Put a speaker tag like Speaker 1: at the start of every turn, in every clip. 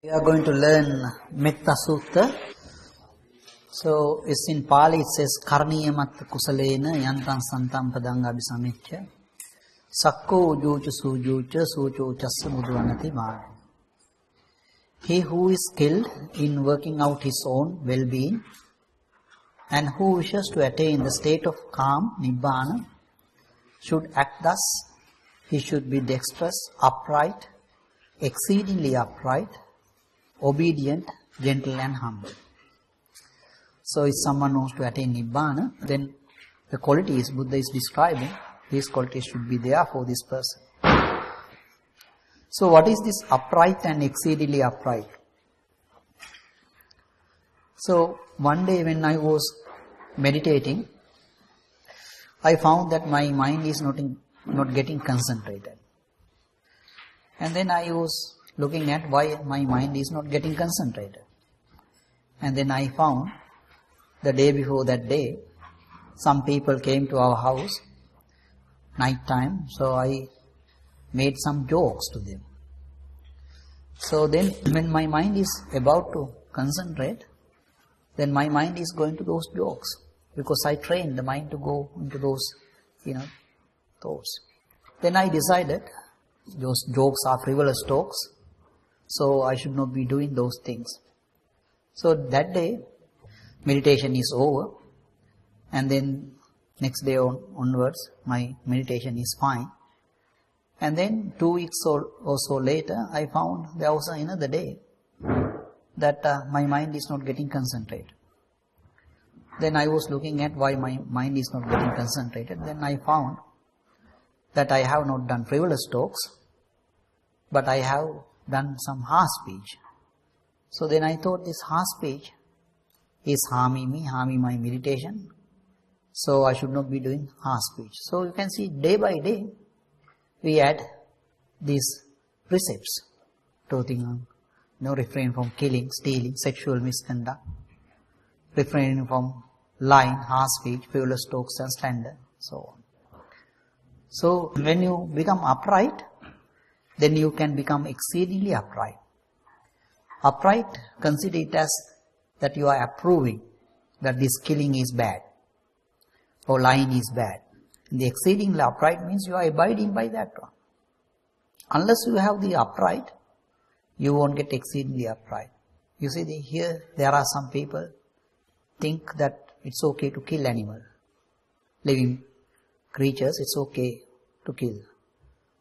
Speaker 1: We are going to learn Metta Sutta. So it's in Pali, it says Karniya Matta Kusalena Yantan Santam Padanga Abhisamitya Sakko Ujucha Sujucha Sucho Chassa Mudvanati Vāna. He who is skilled in working out his own well-being and who wishes to attain the state of calm, Nibbana, should act thus. He should be dexterous, upright, exceedingly upright, obedient, gentle and humble. So if someone wants to attain Nibbana, then the qualities Buddha is describing, these qualities should be there for this person. So what is this upright and exceedingly upright? So one day when I was meditating, I found that my mind is not getting concentrated. And then I was looking at why my mind is not getting concentrated. And then I found the day before that day, some people came to our house, night time, so I made some jokes to them. So then when my mind is about to concentrate, then my mind is going to those jokes, because I trained the mind to go into those, thoughts. Then I decided those jokes are frivolous talks, so I should not be doing those things. So that day, meditation is over, and then next day onwards, my meditation is fine. And then 2 weeks or so later, I found there was another day that my mind is not getting concentrated. Then I was looking at why my mind is not getting concentrated. Then I found that I have not done frivolous talks, but I have done some harsh speech. So then I thought this harsh speech is harming me, harming my meditation. So I should not be doing harsh speech. So you can see day by day, we add these precepts to refrain from killing, stealing, sexual misconduct, refraining from lying, harsh speech, frivolous talks and slander, so on. So when you become upright, then you can become exceedingly upright. Upright, consider it as that you are approving that this killing is bad or lying is bad. And the exceedingly upright means you are abiding by that one. Unless you have the upright, you won't get exceedingly upright. You see, here there are some people think that it's okay to kill animal, living creatures, it's okay to kill.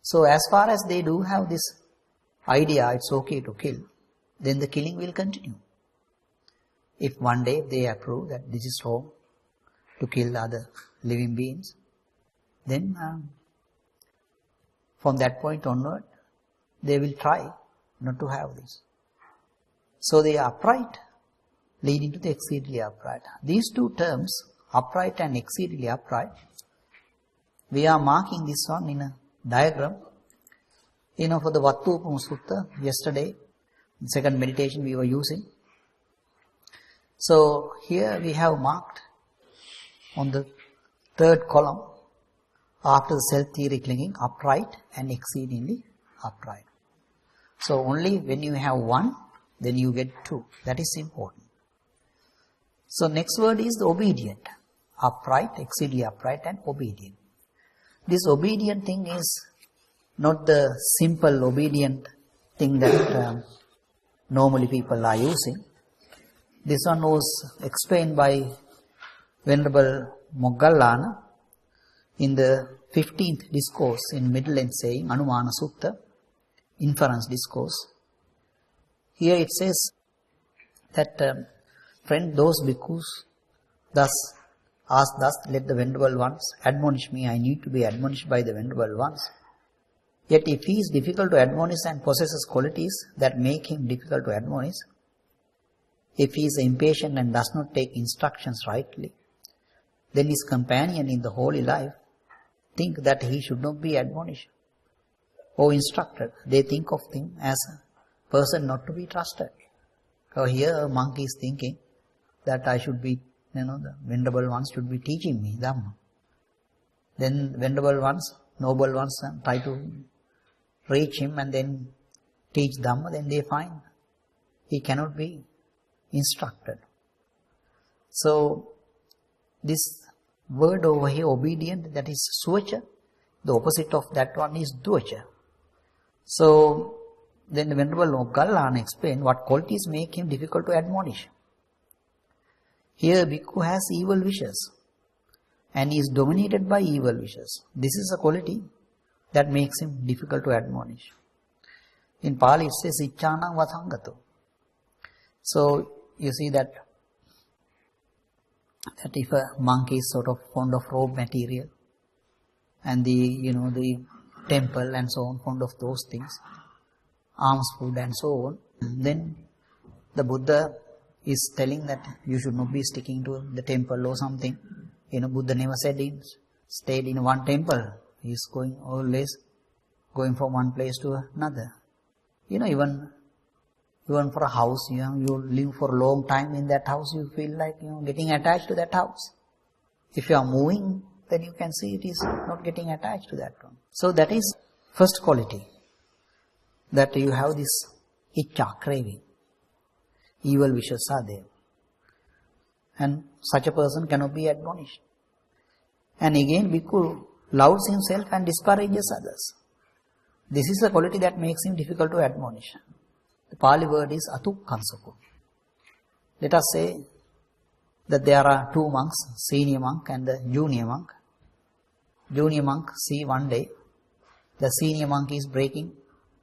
Speaker 1: So as far as they do have this idea, it's okay to kill, then the killing will continue. If one day they approve that this is wrong to kill other living beings, then from that point onward, they will try not to have this. So they are upright, leading to the exceedingly upright. These two terms, upright and exceedingly upright, we are marking this one in a diagram. For the Vattupama Sutta, yesterday, the second meditation we were using. So here we have marked on the third column, after the self-theory clinging, upright and exceedingly upright. So only when you have one, then you get two. That is important. So next word is the obedient. Upright, exceedingly upright and obedient. This obedient thing is not the simple obedient thing that normally people are using. This one was explained by Venerable Moggallana in the 15th discourse in Middle Length saying, Anumana Sutta, inference discourse. Here it says that, friend, those bhikkhus thus ask thus, let the Venerable Ones admonish me, I need to be admonished by the Venerable Ones. Yet if he is difficult to admonish and possesses qualities that make him difficult to admonish, if he is impatient and does not take instructions rightly, then his companion in the holy life think that he should not be admonished or instructed. They think of him as a person not to be trusted. So here a monk is thinking that I should be, the Venerable Ones should be teaching me Dhamma. Then Venerable Ones, noble ones try to reach him and then teach Dhamma, then they find he cannot be instructed. So, this word over here, obedient, that is suvacha. The opposite of that one is duacha. So, then the Venerable Moggallana explained what qualities make him difficult to admonish. Here, bhikkhu has evil wishes and he is dominated by evil wishes. This is a quality that makes him difficult to admonish. In Pali it says, Icchanang vasangato. So, you see that if a monk is sort of fond of raw material and the temple and so on, fond of those things, alms food and so on, then the Buddha is telling that you should not be sticking to the temple or something. Buddha never stayed in one temple. He is always going from one place to another. Even for a house, you live for a long time in that house, you feel like, getting attached to that house. If you are moving, then you can see it is not getting attached to that one. So that is first quality, that you have this iccha, craving. Evil wishes are there. And such a person cannot be admonished. And again, bhikkhu loves himself and disparages others. This is a quality that makes him difficult to admonish. The Pali word is atukkansaku. Let us say that there are two monks, senior monk and the junior monk. Junior monk see one day the senior monk is breaking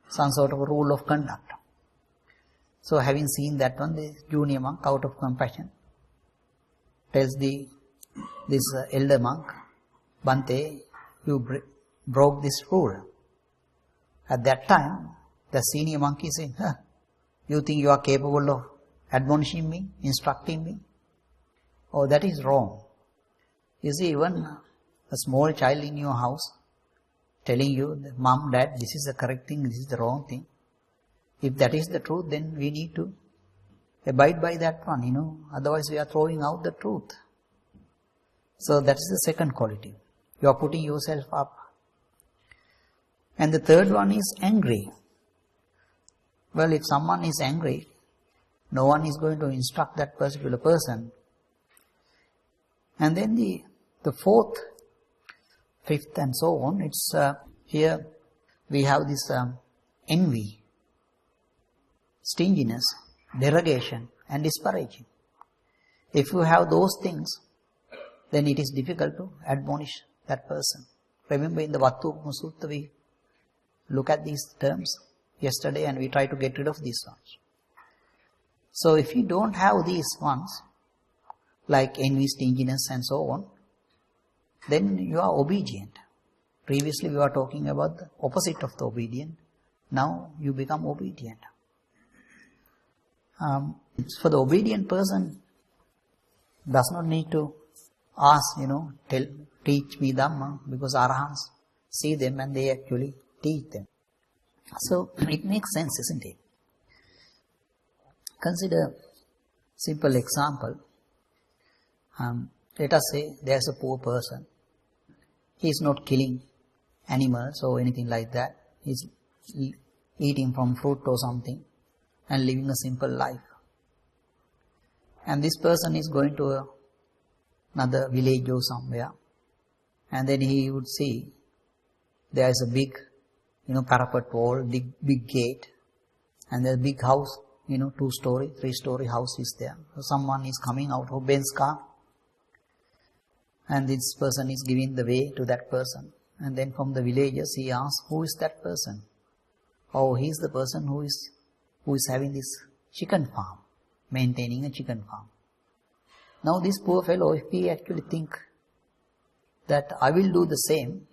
Speaker 1: some sort of a rule of conduct. So having seen that one, the junior monk, out of compassion, tells this elder monk, Bhante, you broke this rule. At that time, the senior monk is saying, you think you are capable of admonishing me, instructing me? Oh, that is wrong. You see, even a small child in your house telling you, Mom, Dad, this is the correct thing, this is the wrong thing. If that is the truth, then we need to abide by that one, Otherwise we are throwing out the truth. So that is the second quality. You are putting yourself up. And the third one is angry. Well, if someone is angry, no one is going to instruct that particular person. And then the fourth, fifth and so on, it's here we have this envy, stinginess, derogation and disparaging. If you have those things, then it is difficult to admonish that person. Remember in the Vattu Sutta we look at these terms yesterday and we try to get rid of these ones. So if you don't have these ones, like envy, stinginess and so on, then you are obedient. Previously we were talking about the opposite of the obedient. Now you become obedient. For the obedient person, does not need to ask, teach me Dhamma, because Arahants see them and they actually teach them. So it makes sense, isn't it? Consider simple example. Let us say there is a poor person. He is not killing animals or anything like that. He is eating from fruit or something and living a simple life. And this person is going to another village or somewhere, and then he would see there is a big, parapet wall, big gate, and there's a big house, 2-story, 3-story house is there. So someone is coming out of Benz car, and this person is giving the way to that person. And then from the villagers he asks, who is that person? Oh, he is the person who is having this chicken farm, maintaining a chicken farm. Now this poor fellow, if he actually think that I will do the same,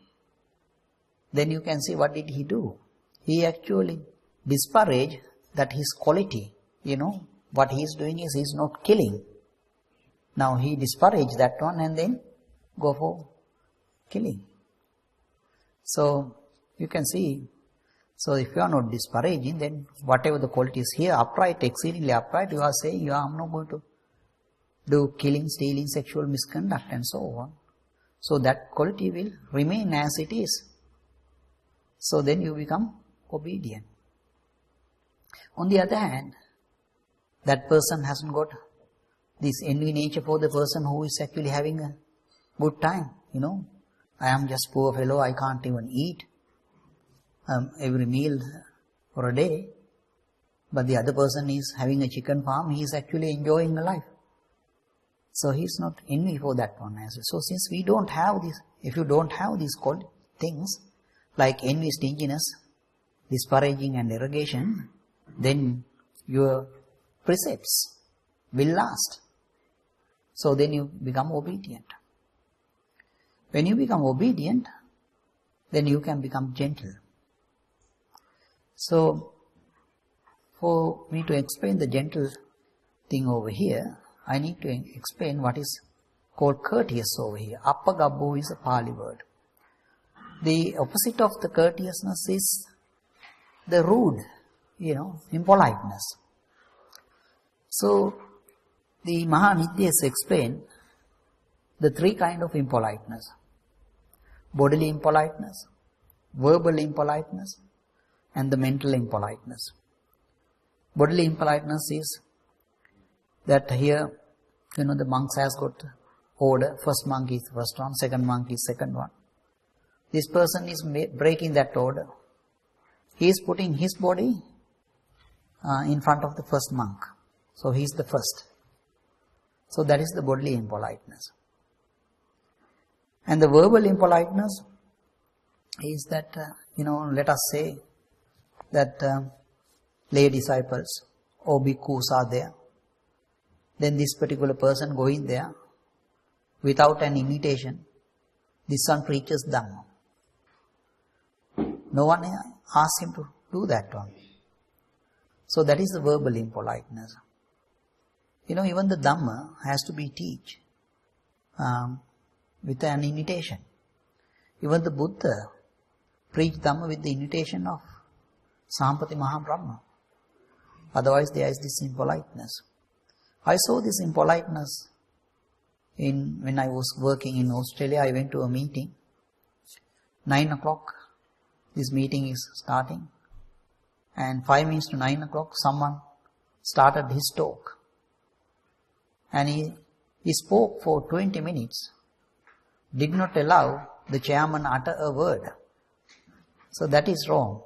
Speaker 1: then you can see what did he do? He actually disparaged that his quality, what he is doing is he is not killing. Now he disparaged that one and then go for killing. So you can see, so if you are not disparaging, then whatever the quality is here, upright, exceedingly upright, you are saying, I'm not going to do killing, stealing, sexual misconduct and so on. So that quality will remain as it is. So then you become obedient. On the other hand, that person hasn't got this envy nature for the person who is actually having a good time. I am just poor fellow, I can't even eat every meal for a day. But the other person is having a chicken farm, he is actually enjoying the life. So he is not envy for that one as well. So since we don't have this, if you don't have these things like envy, stinginess, disparaging and derogation, then your precepts will last. So then you become obedient. When you become obedient, then you can become gentle. So, for me to explain the gentle thing over here, I need to explain what is called courteous over here. Appagabbo is a Pali word. The opposite of the courteousness is the rude, impoliteness. So, the Mahanidhyas explain the three kinds of impoliteness. Bodily impoliteness, verbal impoliteness, and the mental impoliteness. Bodily impoliteness is that here, the monks has got order. First monk is the first one, second monk is second one. This person is breaking that order. He is putting his body in front of the first monk. So he is the first. So that is the bodily impoliteness. And the verbal impoliteness is that, let us say that lay disciples or bhikkhus are there. Then this particular person going there without an invitation, this son preaches Dhamma. No one asks him to do that one. So that is the verbal impoliteness. Even the Dhamma has to be taught with an invitation. Even the Buddha preached Dhamma with the invitation of Sampati Mahabrahma. Otherwise there is this impoliteness. I saw this impoliteness when I was working in Australia. I went to a meeting. 9 o'clock, this meeting is starting. And 5 minutes to 9 o'clock, someone started his talk. And he spoke for 20 minutes. Did not allow the chairman utter a word. So that is wrong.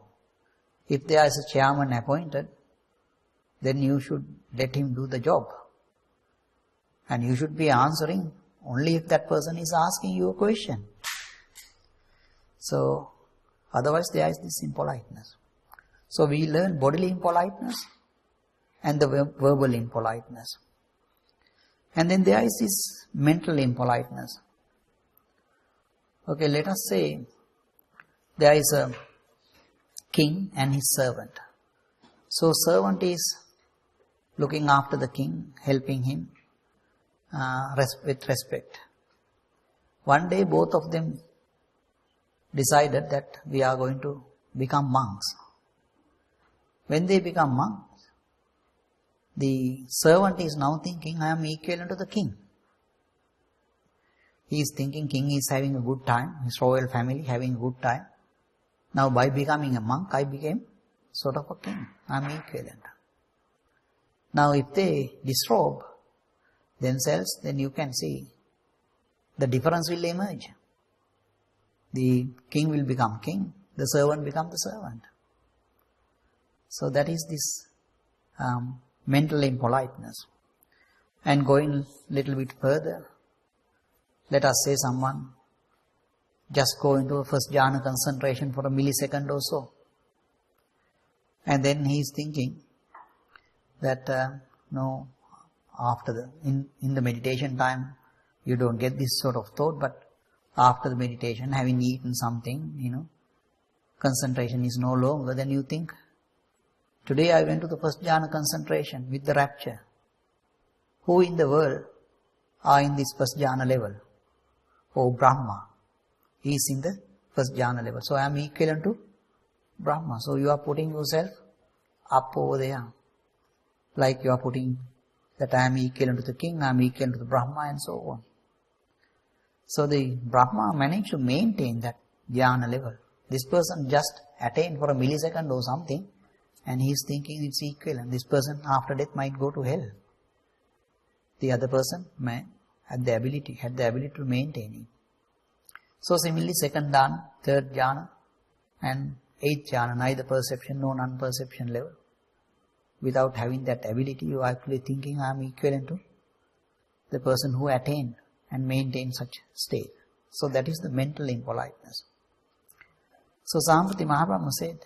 Speaker 1: If there is a chairman appointed, then you should let him do the job. And you should be answering only if that person is asking you a question. So, otherwise there is this impoliteness. So we learn bodily impoliteness and the verbal impoliteness. And then there is this mental impoliteness. Okay, let us say there is a king and his servant. So servant is looking after the king, helping him with respect. One day both of them decided that we are going to become monks. When they become monks, the servant is now thinking, I am equivalent to the king. He is thinking king is having a good time, his royal family having a good time. Now by becoming a monk, I became sort of a king. I am equivalent. Now if they disrobe themselves, then you can see the difference will emerge. The king will become king, the servant become the servant. So that is this mental impoliteness. And going a little bit further, let us say someone just go into a first jhana concentration for a millisecond or so. And then he is thinking that, after in the meditation time, you don't get this sort of thought, but after the meditation, having eaten something, concentration is no longer, then you think, today I went to the first jhana concentration with the rapture. Who in the world are in this first jhana level? Oh, Brahma. He is in the first jhana level. So I am equivalent to Brahma. So you are putting yourself up over there. Like you are putting that I am equivalent to the king, I am equivalent to the Brahma and so on. So the Brahma managed to maintain that jhana level. This person just attained for a millisecond or something and he is thinking it's equivalent. This person after death might go to hell. The other person had the ability to maintain it. So similarly, second jhana, third jhana, and eighth jhana, neither perception nor non-perception level. Without having that ability, you are actually thinking I am equivalent to the person who attained and maintained such state. So that is the mental impoliteness. So Sampati Mahabrahma said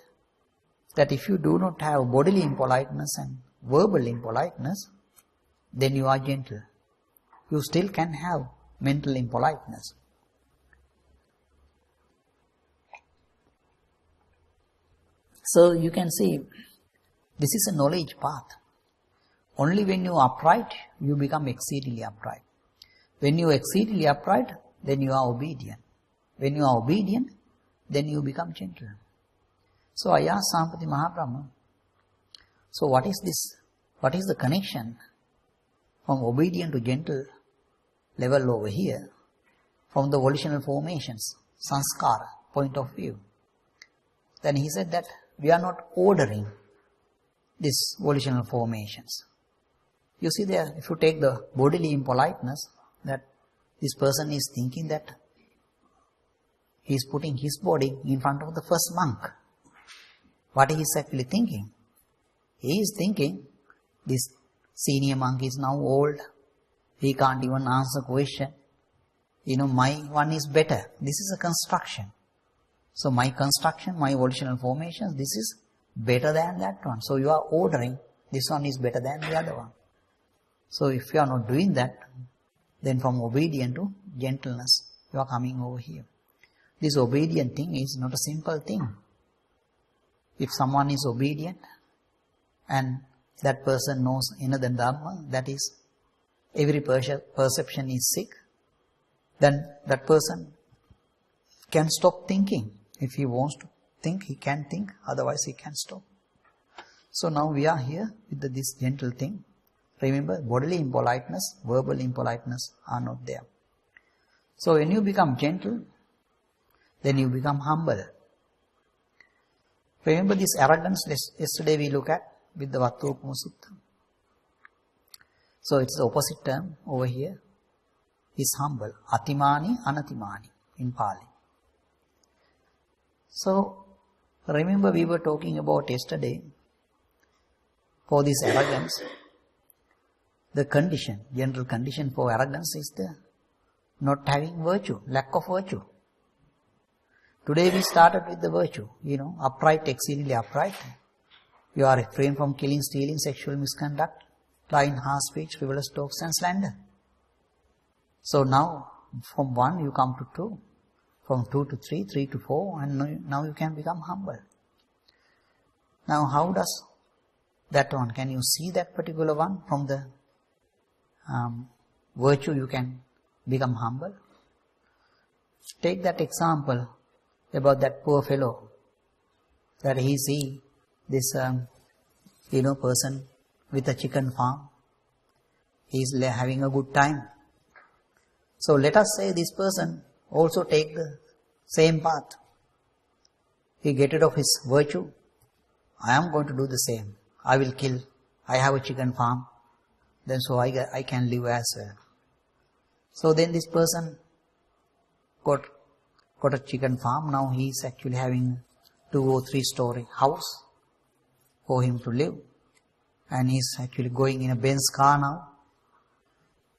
Speaker 1: that if you do not have bodily impoliteness and verbal impoliteness, then you are gentle. You still can have mental impoliteness. So you can see, this is a knowledge path. Only when you are upright, you become exceedingly upright. When you are exceedingly upright, then you are obedient. When you are obedient, then you become gentle. So I asked Sampati Mahabrahma, so what is this? What is the connection from obedient to gentle level over here, from the volitional formations, sanskara point of view? Then he said that we are not ordering these volitional formations. You see there, if you take the bodily impoliteness, that this person is thinking that he is putting his body in front of the first monk. What he is actually thinking? He is thinking, this senior monk is now old, he can't even answer question. My one is better. This is a construction. So my construction, my volitional formations, this is better than that one. So you are ordering, this one is better than the other one. So if you are not doing that, then from obedient to gentleness, you are coming over here. This obedient thing is not a simple thing. If someone is obedient and that person knows another Dhamma, that is, every perception is sick, then that person can stop thinking. If he wants to think, he can think, otherwise he can stop. So now we are here with this gentle thing. Remember, bodily impoliteness, verbal impoliteness are not there. So when you become gentle, then you become humble. Remember this arrogance, yesterday we looked at with the Vattukuma Sutta. So it's the opposite term over here, is humble. Atimani, anatimani in Pali. So remember we were talking about yesterday, for this arrogance, the condition, general condition for arrogance is the not having virtue, lack of virtue. Today we started with the virtue, upright, exceedingly upright. You are refrained from killing, stealing, sexual misconduct, lying, harsh speech, frivolous talks and slander. So now from 1 you come to 2, from 2 to 3, 3 to 4, and now you can become humble. Now how does that one, can you see that particular one from the virtue you can become humble? Take that example about that poor fellow, that he see this person with a chicken farm. He is having a good time. So let us say this person also take the same path. He get rid of his virtue. I am going to do the same. I will kill. I have a chicken farm. Then so I can live as well. So then this person got a chicken farm. Now he is actually having 2 or 3 story house for him to live. And he is actually going in a Benz car now.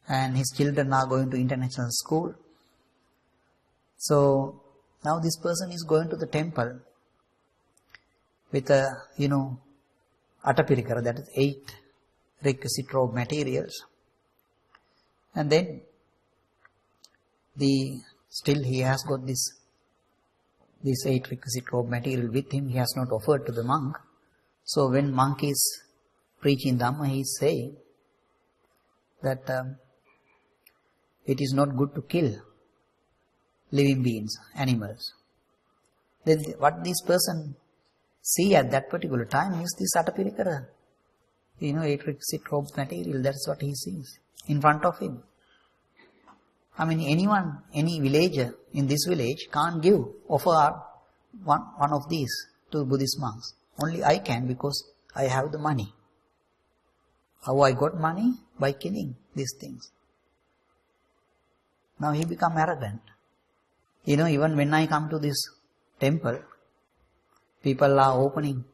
Speaker 1: And his children are going to international school. So now this person is going to the temple with a, Atapirikara, that is 8 requisite robe materials. And then still he has got this 8 requisite robe material with him. He has not offered to the monk. So when monk is preaching Dhamma, he is saying that it is not good to kill living beings, animals. Then what this person see at that particular time is this Atapirikara, 8 requisite robe material. That's what he sees in front of him. I mean, any villager in this village can't offer one of these to Buddhist monks. Only I can, because I have the money. How I got money? By killing these things. Now he become arrogant. Even when I come to this temple, people are opening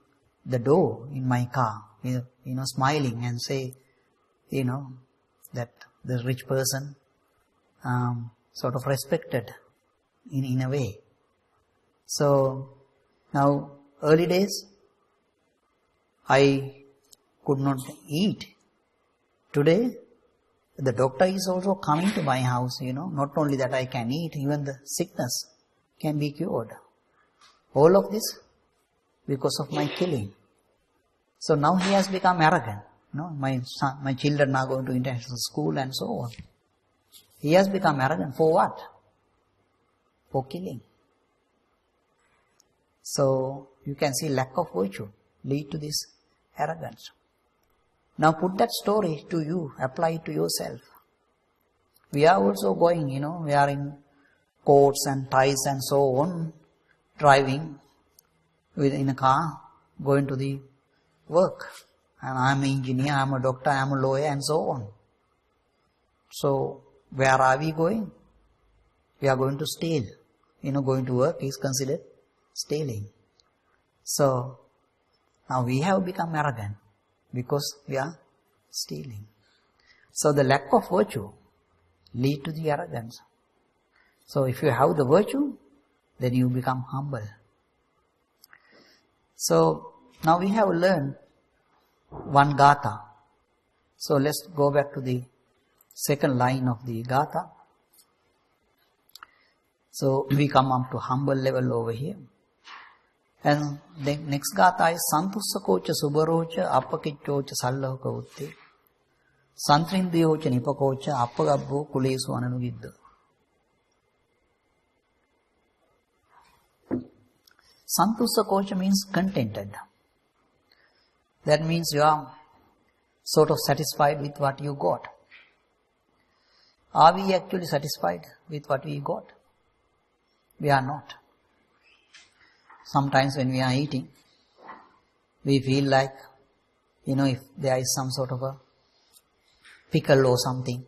Speaker 1: the door in my car, smiling and say, that the rich person sort of respected in a way. So now early days, I could not eat. Today, the doctor is also coming to my house, not only that I can eat, even the sickness can be cured. All of this because of my killing. So now he has become arrogant. My children are going to international school and so on. He has become arrogant. For what? For killing. So you can see lack of virtue lead to this arrogance. Now put that story to you, apply it to yourself. We are also going, we are in coats and ties and so on, driving in a car, going to the work. And I am an engineer, I am a doctor, I am a lawyer and so on. So where are we going? We are going to steal. Going to work is considered stealing. So now we have become arrogant because we are stealing. So the lack of virtue lead to the arrogance. So if you have the virtue, then you become humble. So now we have learned one Gatha. So let's go back to the second line of the Gatha. So we come up to humble level over here. And the next Gatha is Santussakocha Subarocha Appakichocha Sallahoka Utte Santrindriyocha Nipakocha Appagabbo Kulesu Ananugidda. Santussakocha means contented. That means you are sort of satisfied with what you got. Are we actually satisfied with what we got? We are not. Sometimes when we are eating, we feel like, if there is some sort of a pickle or something,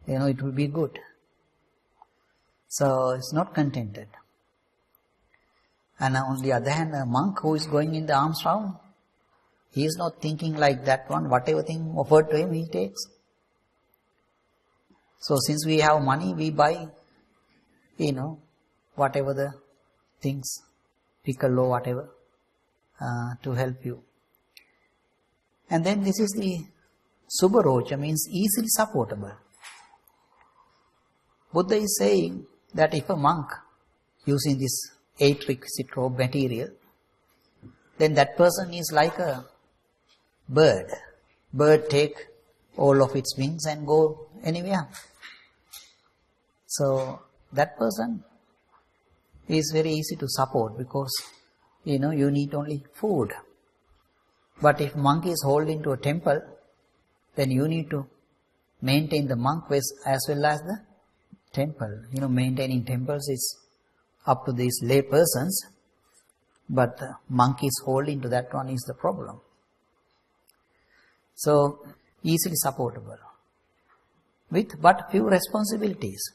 Speaker 1: it will be good. So it's not contented. And on the other hand, a monk who is going in the alms round, he is not thinking like that one. Whatever thing offered to him, he takes. So since we have money, we buy, whatever the things, pickle or whatever, to help you. And then this is the Subarocha, means easily supportable. Buddha is saying that if a monk using this 8 requisite robe material, then that person is like a bird. Bird take all of its wings and go anywhere. So that person is very easy to support because, you need only food. But if monk is hauled into a temple, then you need to maintain the monk as well as the temple. Maintaining temples is up to these lay persons, but the monk is hauled into that one is the problem. So, easily supportable. With but few responsibilities.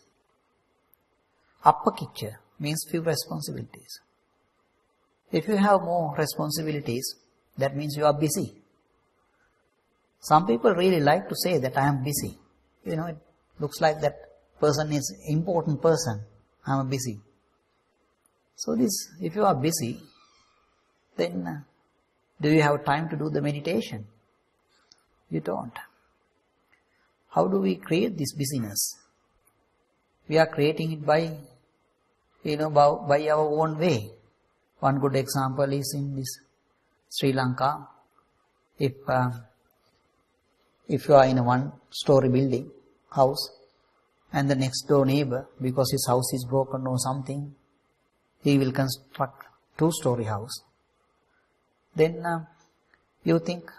Speaker 1: Appakicca means few responsibilities. If you have more responsibilities, that means you are busy. Some people really like to say that I am busy. It looks like that person is an important person. I am busy. So if you are busy, then do you have time to do the meditation? You don't. How do we create this busyness? We are creating it by our own way. One good example is in this Sri Lanka. If you are in a one-story building, house, and the next door neighbor, because his house is broken or something, he will construct 2-story house. Then you think,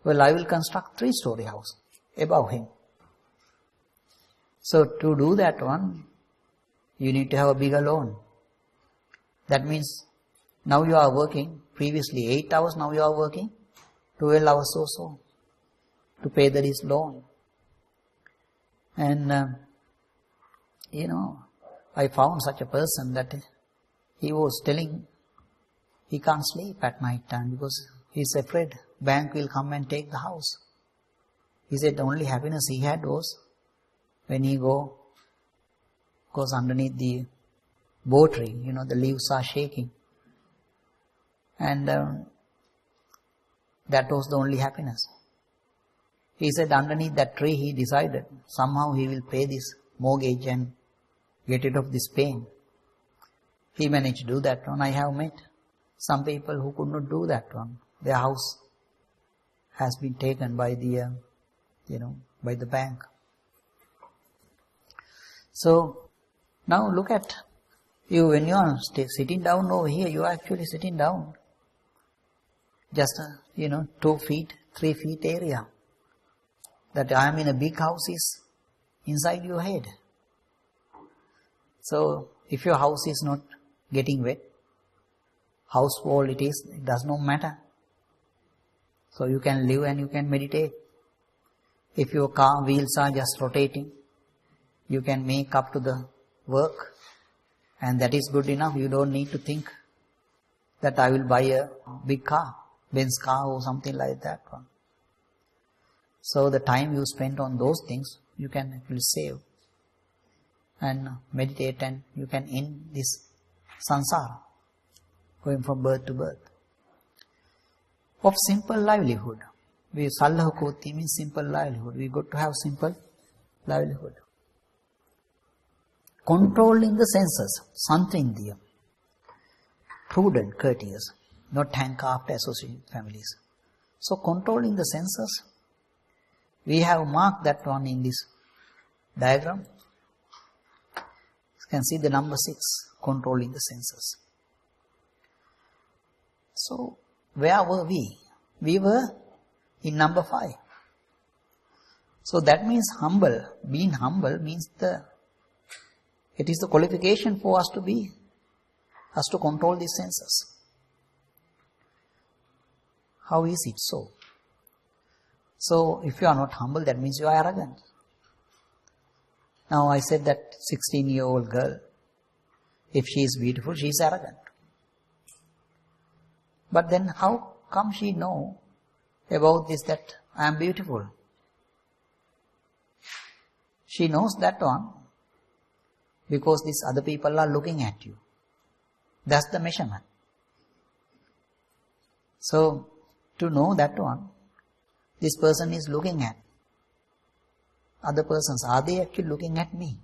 Speaker 1: well, I will construct 3-story house above him. So to do that one, you need to have a bigger loan. That means now you are working, previously 8 hours, now you are working 12 hours or so to pay this loan. And, I found such a person that he was telling he can't sleep at night time because he's afraid bank will come and take the house. He said the only happiness he had was when he goes underneath the bow tree, the leaves are shaking. And that was the only happiness. He said underneath that tree he decided somehow he will pay this mortgage and get rid of this pain. He managed to do that one. I have met some people who could not do that one. Their house has been taken by the, by the bank. So, now look at you when you are sitting down over here, you are actually sitting down. Just, 2 feet, 3 feet area. That I am in a big house is inside your head. So, if your house is not getting wet, house wall it does not matter. So you can live and you can meditate. If your car wheels are just rotating, you can make up to the work, and that is good enough. You don't need to think that I will buy a big car, Benz car or something like that one. So the time you spend on those things, you can actually save and meditate, and you can end this sansara, going from birth to birth. Of simple livelihood. Sallahakoti means simple livelihood. We got to have simple livelihood. Controlling the senses, santrindriya. Prudent, courteous, not hanker after associated families. So controlling the senses, we have marked that one in this diagram. You can see the number 6, controlling the senses. So, where were we? We were in number 5. So that means humble. Being humble means it is the qualification for us to control these senses. How is it so? So if you are not humble, that means you are arrogant. Now I said that 16-year-old girl, if she is beautiful, she is arrogant. But then how come she know about this, that I am beautiful? She knows that one because these other people are looking at you. That's the measurement. So, to know that one, this person is looking at other persons. Are they actually looking at me?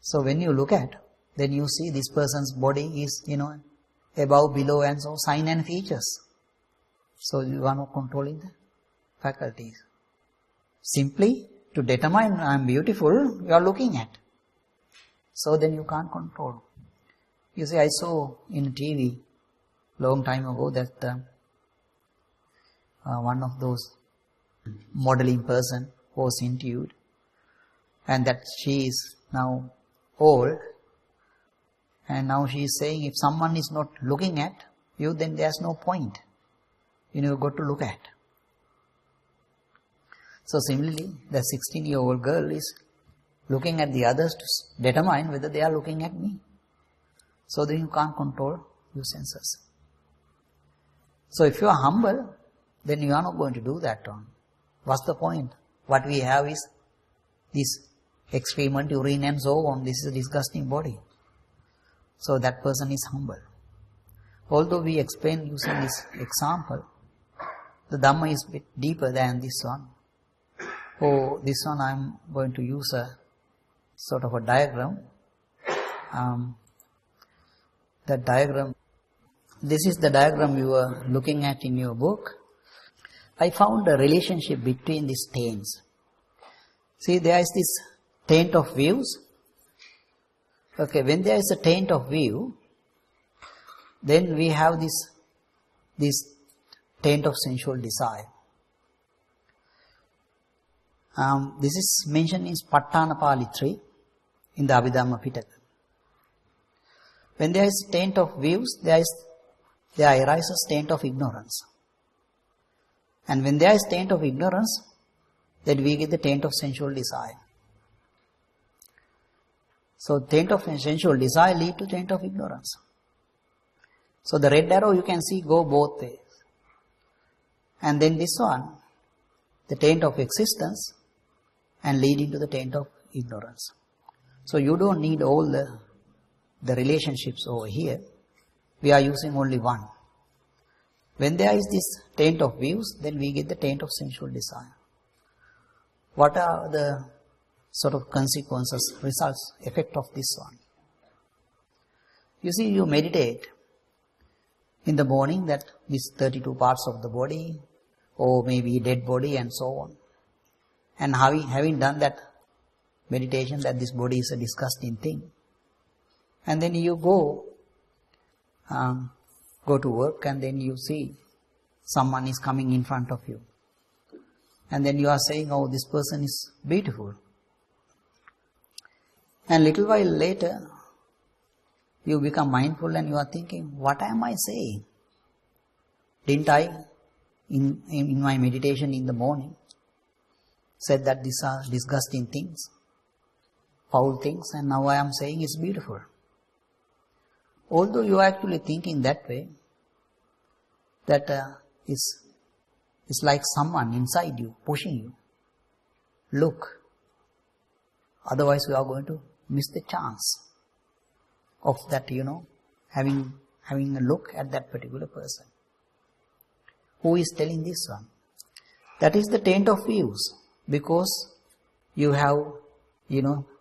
Speaker 1: So when you look at, then you see this person's body is, above, below, and so sign and features. So you are not controlling the faculties. Simply to determine I am beautiful, you are looking at. So then you can't control. You see, I saw in TV long time ago that one of those modeling person was interviewed, and that she is now old, and now she is saying if someone is not looking at you, then there's no point. You've got to look at. So similarly, the 16-year-old girl is looking at the others to determine whether they are looking at me. So then you can't control your senses. So if you are humble, then you are not going to do that one. What's the point? What we have is this excrement, urine and so on. This is a disgusting body. So that person is humble. Although we explain using this example, the Dhamma is a bit deeper than this one. For this one I am going to use a sort of a diagram. That diagram, this is the diagram you were looking at in your book. I found a relationship between these taints. See, there is this taint of views. Okay, when there is a taint of view, then we have this taint of sensual desire. This is mentioned in Pattanapali 3 in the Abhidhamma Pitaka. When there is taint of views, there arises taint of ignorance. And when there is taint of ignorance, then we get the taint of sensual desire. So taint of sensual desire lead to taint of ignorance. So the red arrow you can see go both ways. And then this one, the taint of existence and leading to the taint of ignorance. So you don't need all the relationships over here. We are using only one. When there is this taint of views, then we get the taint of sensual desire. What are the sort of consequences, results, effect of this one? You see, you meditate in the morning that these 32 parts of the body, or maybe dead body and so on. And having done that meditation that this body is a disgusting thing, and then you go to work, and then you see someone is coming in front of you. And then you are saying, oh, this person is beautiful. And little while later, you become mindful and you are thinking, what am I saying? Didn't I, in my meditation in the morning, said that these are disgusting things, foul things, and now I am saying it's beautiful. Although you are actually thinking that way, that it's like someone inside you pushing you. Look, otherwise we are going to miss the chance of that, having a look at that particular person. Who is telling this one? That is the taint of views, because you have,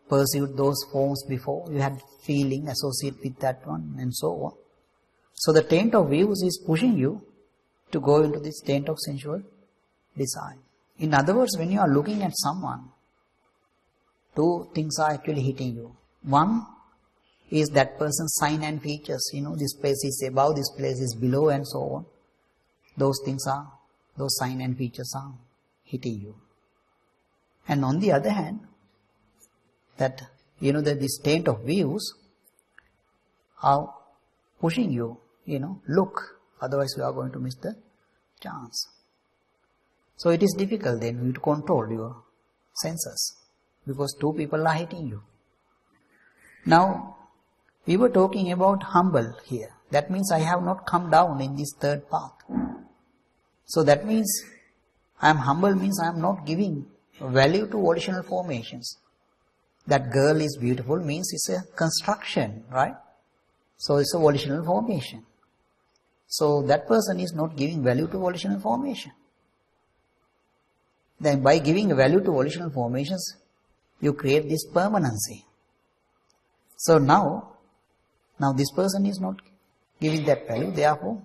Speaker 1: pursued those forms before, you had feeling associated with that one and so on. So the taint of views is pushing you to go into this taint of sensual desire. In other words, when you are looking at someone, two things are actually hitting you. One is that person's sign and features, this place is above, this place is below and so on. Those sign and features are hitting you. And on the other hand, that this taint of views are pushing you, look, otherwise we are going to miss the chance. So it is difficult then to control your senses, because two people are hitting you. Now, we were talking about humble here. That means I have not come down in this third path. So that means I am humble, means I am not giving value to volitional formations. That girl is beautiful means it's a construction, right? So it's a volitional formation. So that person is not giving value to volitional formation. Then by giving value to volitional formations, you create this permanency. So now this person is not giving that value, therefore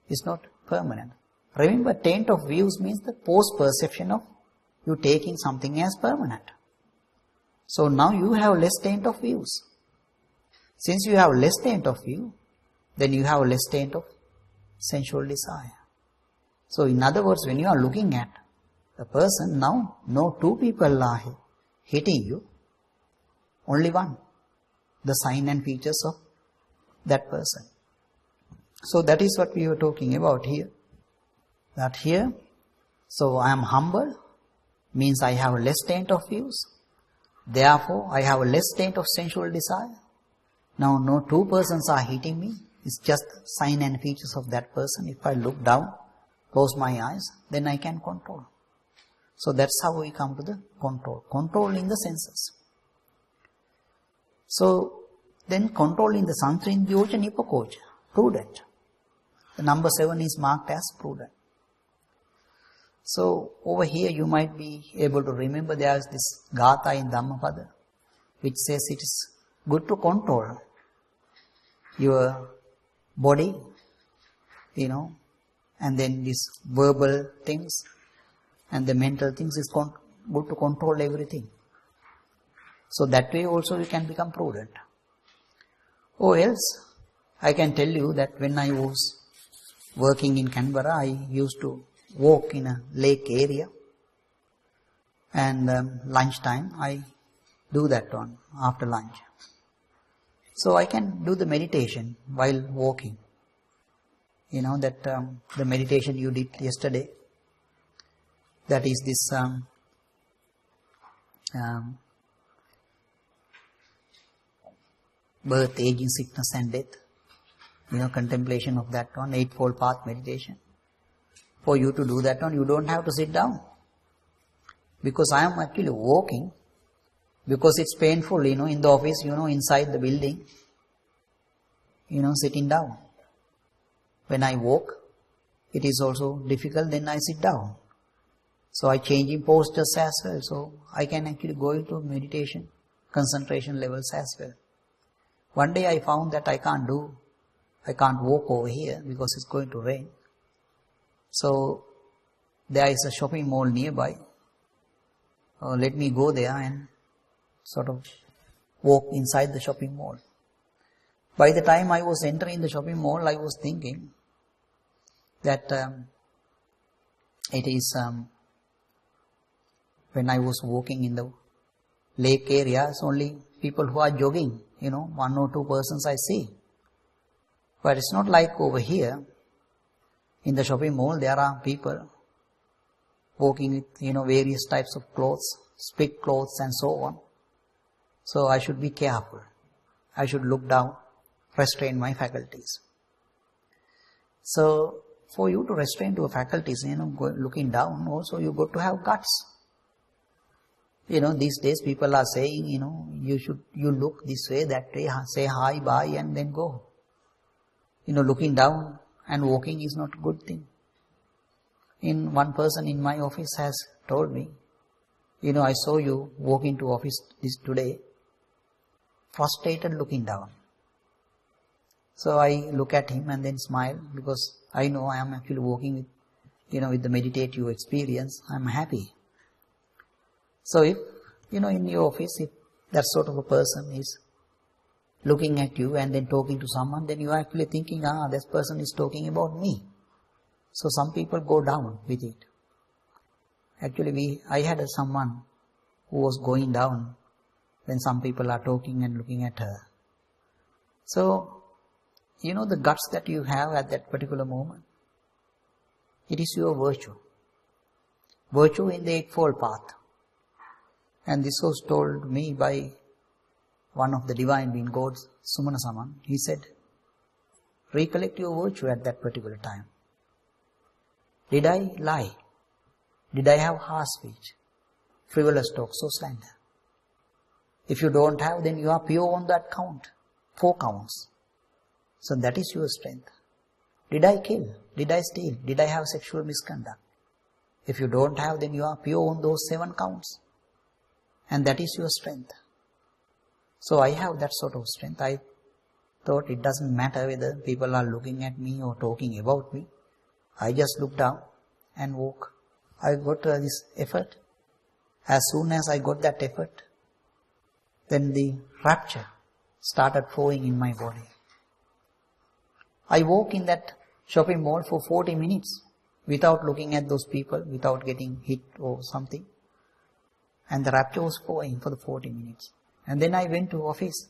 Speaker 1: it's not permanent. Remember, taint of views means the post-perception of you taking something as permanent. So now you have less taint of views. Since you have less taint of view, then you have less taint of sensual desire. So in other words, when you are looking at the person, now no two people are hitting you, only one, the sign and features of that person. So that is what we were talking about here. That here, so I am humble, means I have less taint of views. Therefore, I have less taint of sensual desire. Now, no two persons are hitting me. It's just sign and features of that person. If I look down, close my eyes, then I can control. So that's how we come to the control. Controlling the senses. So, then controlling the Santrindriyoja Nipakoja, prudent. The number 7 is marked as prudent. So, over here you might be able to remember there is this Gatha in Dhammapada, which says it is good to control your body, and then these verbal things and the mental things is good to control everything. So that way also you can become prudent. Or else, I can tell you that when I was working in Canberra, I used to walk in a lake area, and lunchtime I do that one after lunch. So I can do the meditation while walking. The meditation you did yesterday, That is this birth, aging, sickness and death. Contemplation of that one, Eightfold Path meditation. For you to do that one, you don't have to sit down. Because I am actually walking, because it's painful, in the office, inside the building, sitting down. When I walk, it is also difficult, then I sit down. So I change in postures as well, so I can actually go into meditation, concentration levels as well. One day I found that I can't walk over here because it's going to rain. So there is a shopping mall nearby. Let me go there and sort of walk inside the shopping mall. By the time I was entering the shopping mall, I was thinking that it is when I was walking in the lake area, it's only people who are jogging, 1 or 2 persons I see. But it's not like over here. In the shopping mall, there are people walking with, various types of clothes, split clothes and so on. So I should be careful. I should look down, restrain my faculties. So for you to restrain your faculties, looking down, also you got to have guts. These days people are saying, you look this way, that way, say hi, bye and then go. Looking down and walking is not a good thing. One person in my office has told me, I saw you walking to office today, frustrated looking down. So I look at him and then smile, because I know I am actually walking with the meditative experience. I am happy. So if, in your office, if that sort of a person is looking at you and then talking to someone, then you are actually thinking, this person is talking about me. So some people go down with it. Actually, I had someone who was going down when some people are talking and looking at her. So, the guts that you have at that particular moment, it is your virtue. Virtue in the Eightfold Path. And this was told me by one of the divine being gods, Sumana Saman. He said, recollect your virtue at that particular time. Did I lie? Did I have harsh speech? Frivolous talk, so slander? If you don't have, then you are pure on that count. 4 counts. So that is your strength. Did I kill? Did I steal? Did I have sexual misconduct? If you don't have, then you are pure on those 7 counts. And that is your strength. So I have that sort of strength. I thought it doesn't matter whether people are looking at me or talking about me. I just look down and walk. I got this effort. As soon as I got that effort, then the rapture started flowing in my body. I walk in that shopping mall for 40 minutes without looking at those people, without getting hit or something. And the rapture was flowing for the 40 minutes. And then I went to office.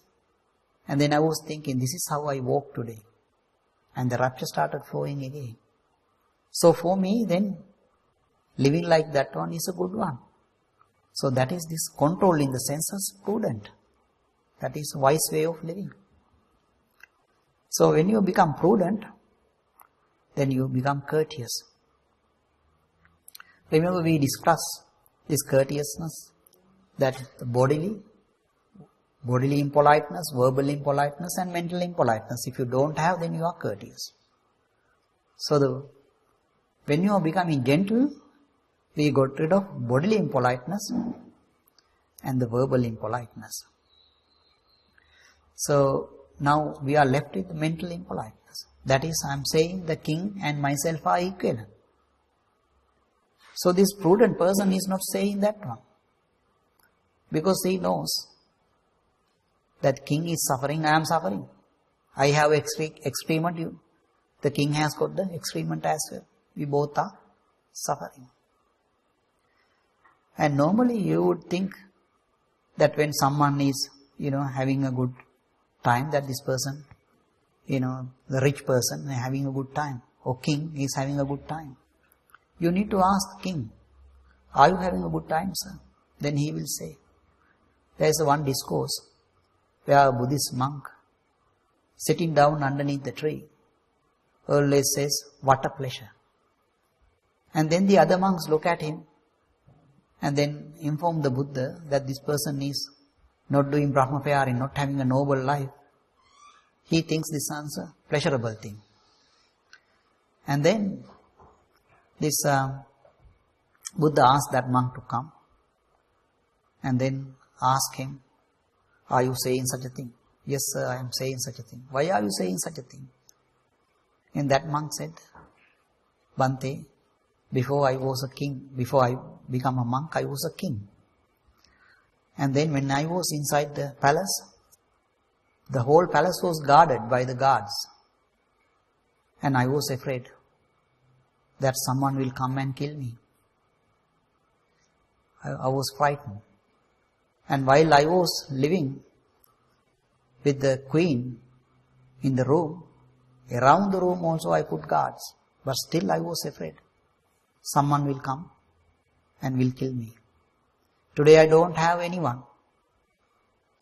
Speaker 1: And then I was thinking, this is how I walk today. And the rapture started flowing again. So for me, then, living like that one is a good one. So that is this controlling the senses, prudent. That is a wise way of living. So when you become prudent, then you become courteous. Remember we discussed this courteousness, that bodily impoliteness, verbal impoliteness and mental impoliteness. If you don't have, then you are courteous. So when you are becoming gentle, we got rid of bodily impoliteness and the verbal impoliteness. So now we are left with mental impoliteness. That is, I am saying the king and myself are equal. So this prudent person is not saying that one. Because he knows that king is suffering, I am suffering. I have excrement, the king has got the excrement as well. We both are suffering. And normally you would think that when someone is, having a good time, that this person, the rich person is having a good time, or king is having a good time. You need to ask king, Are you having a good time, sir? Then he will say, there is one discourse where a Buddhist monk sitting down underneath the tree always says, what a pleasure. And then the other monks look at him and then inform the Buddha that this person is not doing Brahmacharya, not having a noble life. He thinks this is a pleasurable thing. And then this Buddha asked that monk to come and then ask him, are you saying such a thing? Yes, sir, I am saying such a thing. Why are you saying such a thing? And that monk said, Bhante, before I was a king, before I become a monk, I was a king. And then when I was inside the palace, the whole palace was guarded by the guards. And I was afraid that someone will come and kill me. I was frightened. And while I was living with the queen in the room, around the room also I put guards. But still I was afraid. Someone will come and will kill me. Today I don't have anyone.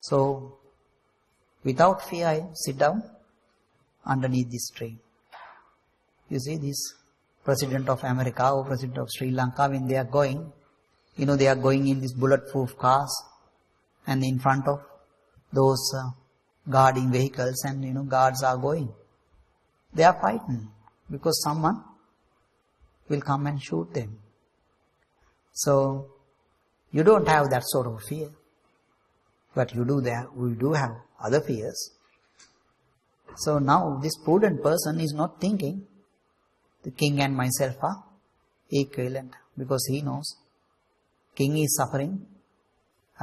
Speaker 1: So, without fear I sit down underneath this tree. You see, this President of America or President of Sri Lanka, when they are going, they are going in these bulletproof cars and in front of those guarding vehicles and guards are going. They are frightened because someone will come and shoot them. So, you don't have that sort of fear. But we do have other fears. So now this prudent person is not thinking the king and myself are equivalent, because he knows king is suffering,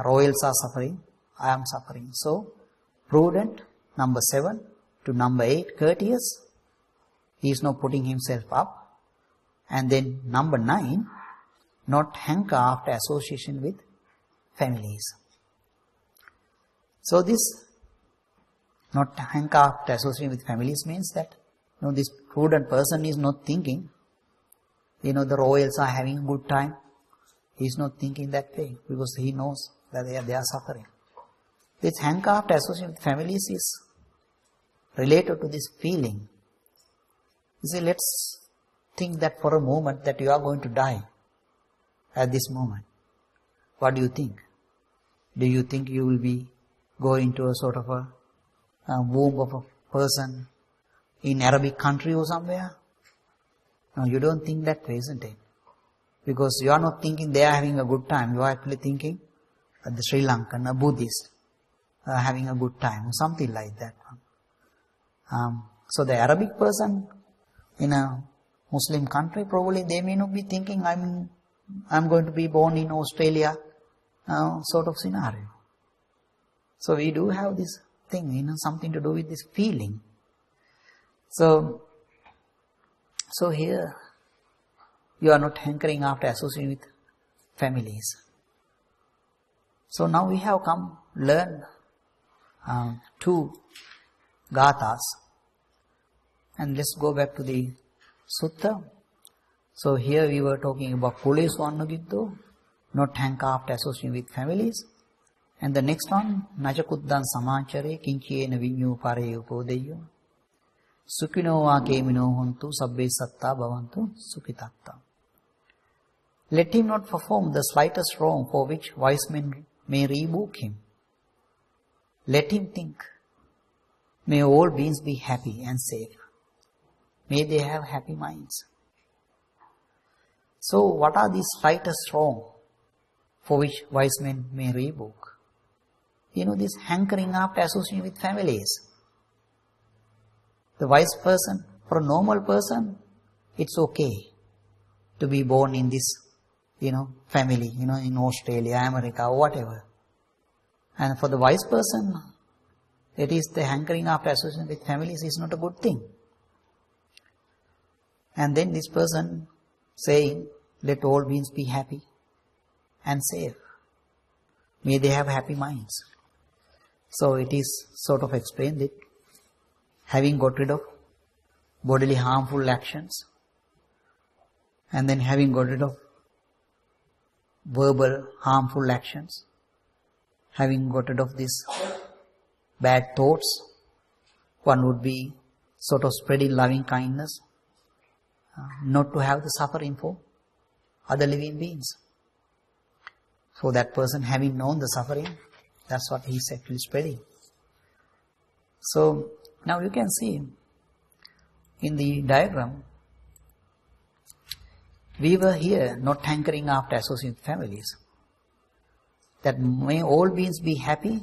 Speaker 1: royals are suffering, I am suffering. So prudent, number 7, to number 8, courteous, he is not putting himself up. And then number 9, not hanker after association with families. So this not hanker after association with families means that this prudent person is not thinking, the royals are having a good time. He is not thinking that way because he knows that they are suffering. This hanker after association with families is related to this feeling. You see, let's think that for a moment that you are going to die at this moment. What do you think? Do you think you will be going to a sort of a womb of a person in Arabic country or somewhere? No, you don't think that way, isn't it? Because you are not thinking they are having a good time. You are actually thinking the Sri Lankan, a Buddhist, having a good time, or something like that. So the Arabic person in a Muslim country, probably they may not be thinking, I'm going to be born in Australia, sort of scenario. So we do have this thing, something to do with this feeling. So here, you are not hankering after associating with families. So now we have learn 2 gathas. And let's go back to the sutta. So here we were talking about Kuleswannagiddo, not hanker after associating with families. And the next one, Najakuddan Samachare Kinchiyena Vinyu Pare Upodeyo Sukino va Kemino Hontu Sabbe Satta Bhavantu Sukitatta. Let him not perform the slightest wrong for which wise men may rebuke him. Let him think, may all beings be happy and safe. May they have happy minds. So what are these slightest wrong for which wise men may rebuke? This hankering after associating with families. The wise person, for a normal person, it's okay to be born in this, family, in Australia, America, or whatever. And for the wise person, it is the hankering after association with families is not a good thing. And then this person saying, let all beings be happy and safe. May they have happy minds. So it is sort of explained that having got rid of bodily harmful actions, and then having got rid of verbal harmful actions, having got rid of these bad thoughts, one would be sort of spreading loving kindness, not to have the suffering for other living beings. So that person having known the suffering, that's what he's actually spreading. So now you can see in the diagram, we were here not hankering after associated families. That may all beings be happy,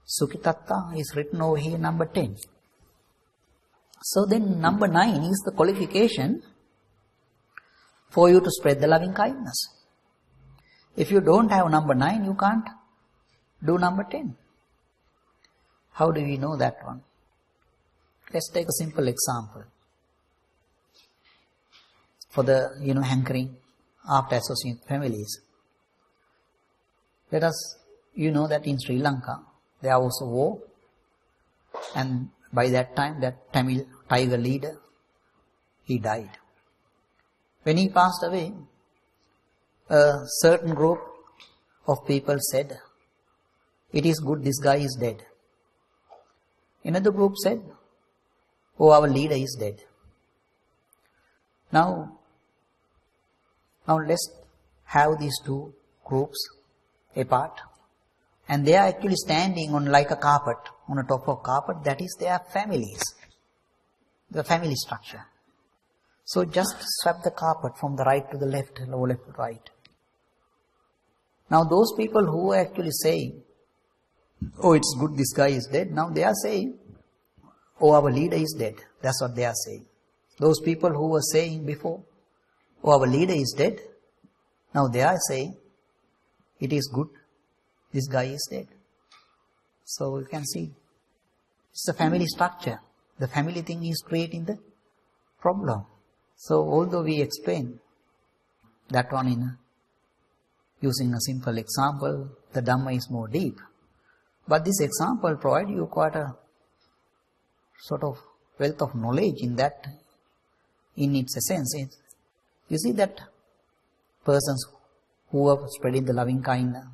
Speaker 1: Sukhitatta is written over here, number 10. So then number 9 is the qualification for you to spread the loving kindness. If you don't have number 9, you can't do number 10. How do we know that one? Let's take a simple example. For the, hankering after associated families. Let us, that in Sri Lanka, there was a war, and by that time, that Tamil tiger leader, he died. When he passed away, a certain group of people said, "It is good this guy is dead." Another group said, "Oh, our leader is dead." Now let's have these two groups apart, and they are actually standing on like a carpet, on the top of carpet. That is their families, the family structure. So just swap the carpet from the right to the left, or left to right. Now those people who are actually saying, "Oh, it's good this guy is dead," now they are saying, "Oh, our leader is dead." That's what they are saying. Those people who were saying before, "Oh, our leader is dead," now they are saying, "It is good this guy is dead." So you can see, it's the family structure. The family thing is creating the problem. So although we explain that one in using a simple example, the Dhamma is more deep. But this example provides you quite a sort of wealth of knowledge in that, in its essence. You see that persons who are spreading the loving kindness,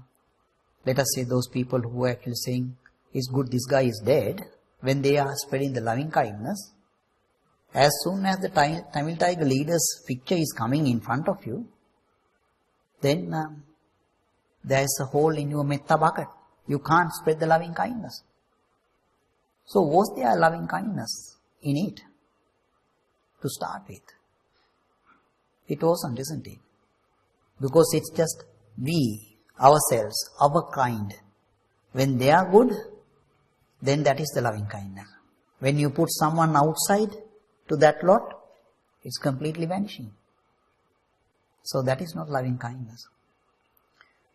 Speaker 1: let us say those people who are actually saying, "It's good this guy is dead," when they are spreading the loving kindness, as soon as the Tamil tiger leader's picture is coming in front of you, then there is a hole in your metta bucket. You can't spread the loving kindness. So was there loving kindness in it to start with? It wasn't, isn't it? Because it's just we, ourselves, our kind. When they are good, then that is the loving kindness. When you put someone outside to that lot, it's completely vanishing. So that is not loving kindness.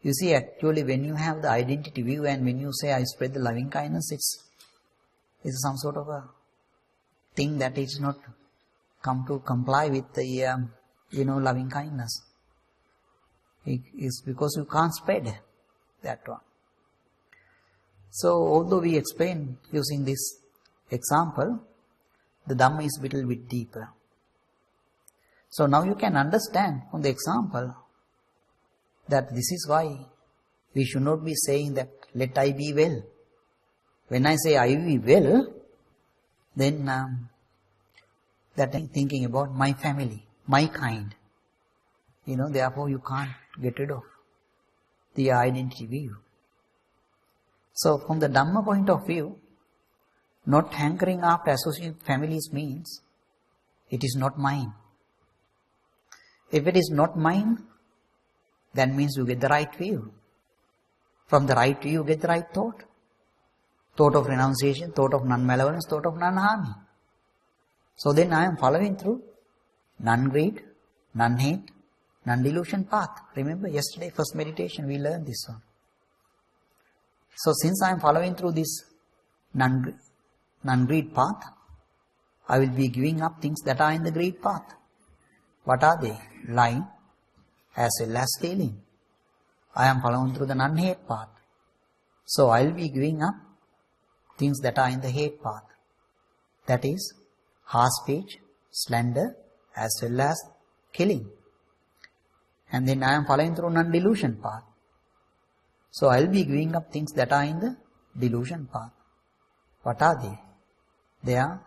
Speaker 1: You see, actually when you have the identity view and when you say, "I spread the loving kindness," it's some sort of a thing that is not come to comply with the, loving kindness. It is because you can't spread that one. So although we explain using this example, the Dhamma is a little bit deeper. So now you can understand from the example that this is why we should not be saying that, "Let I be well." When I say I be well, then that I'm thinking about my family, my kind. Therefore you can't get rid of the identity view. So from the Dhamma point of view, not hankering after associated families means it is not mine. If it is not mine, that means you get the right view. From the right view, you get the right thought. Thought of renunciation, thought of non-malevolence, thought of non-harming. So then I am following through non-greed, non-hate, non-delusion path. Remember yesterday, first meditation, we learned this one. So since I am following through this non-greed path, I will be giving up things that are in the greed path. What are they? Lying as well as stealing. I am following through the non-hate path. So I will be giving up things that are in the hate path. That is harsh speech, slander, as well as killing. And then I am following through non-delusion path. So I will be giving up things that are in the delusion path. What are they? They are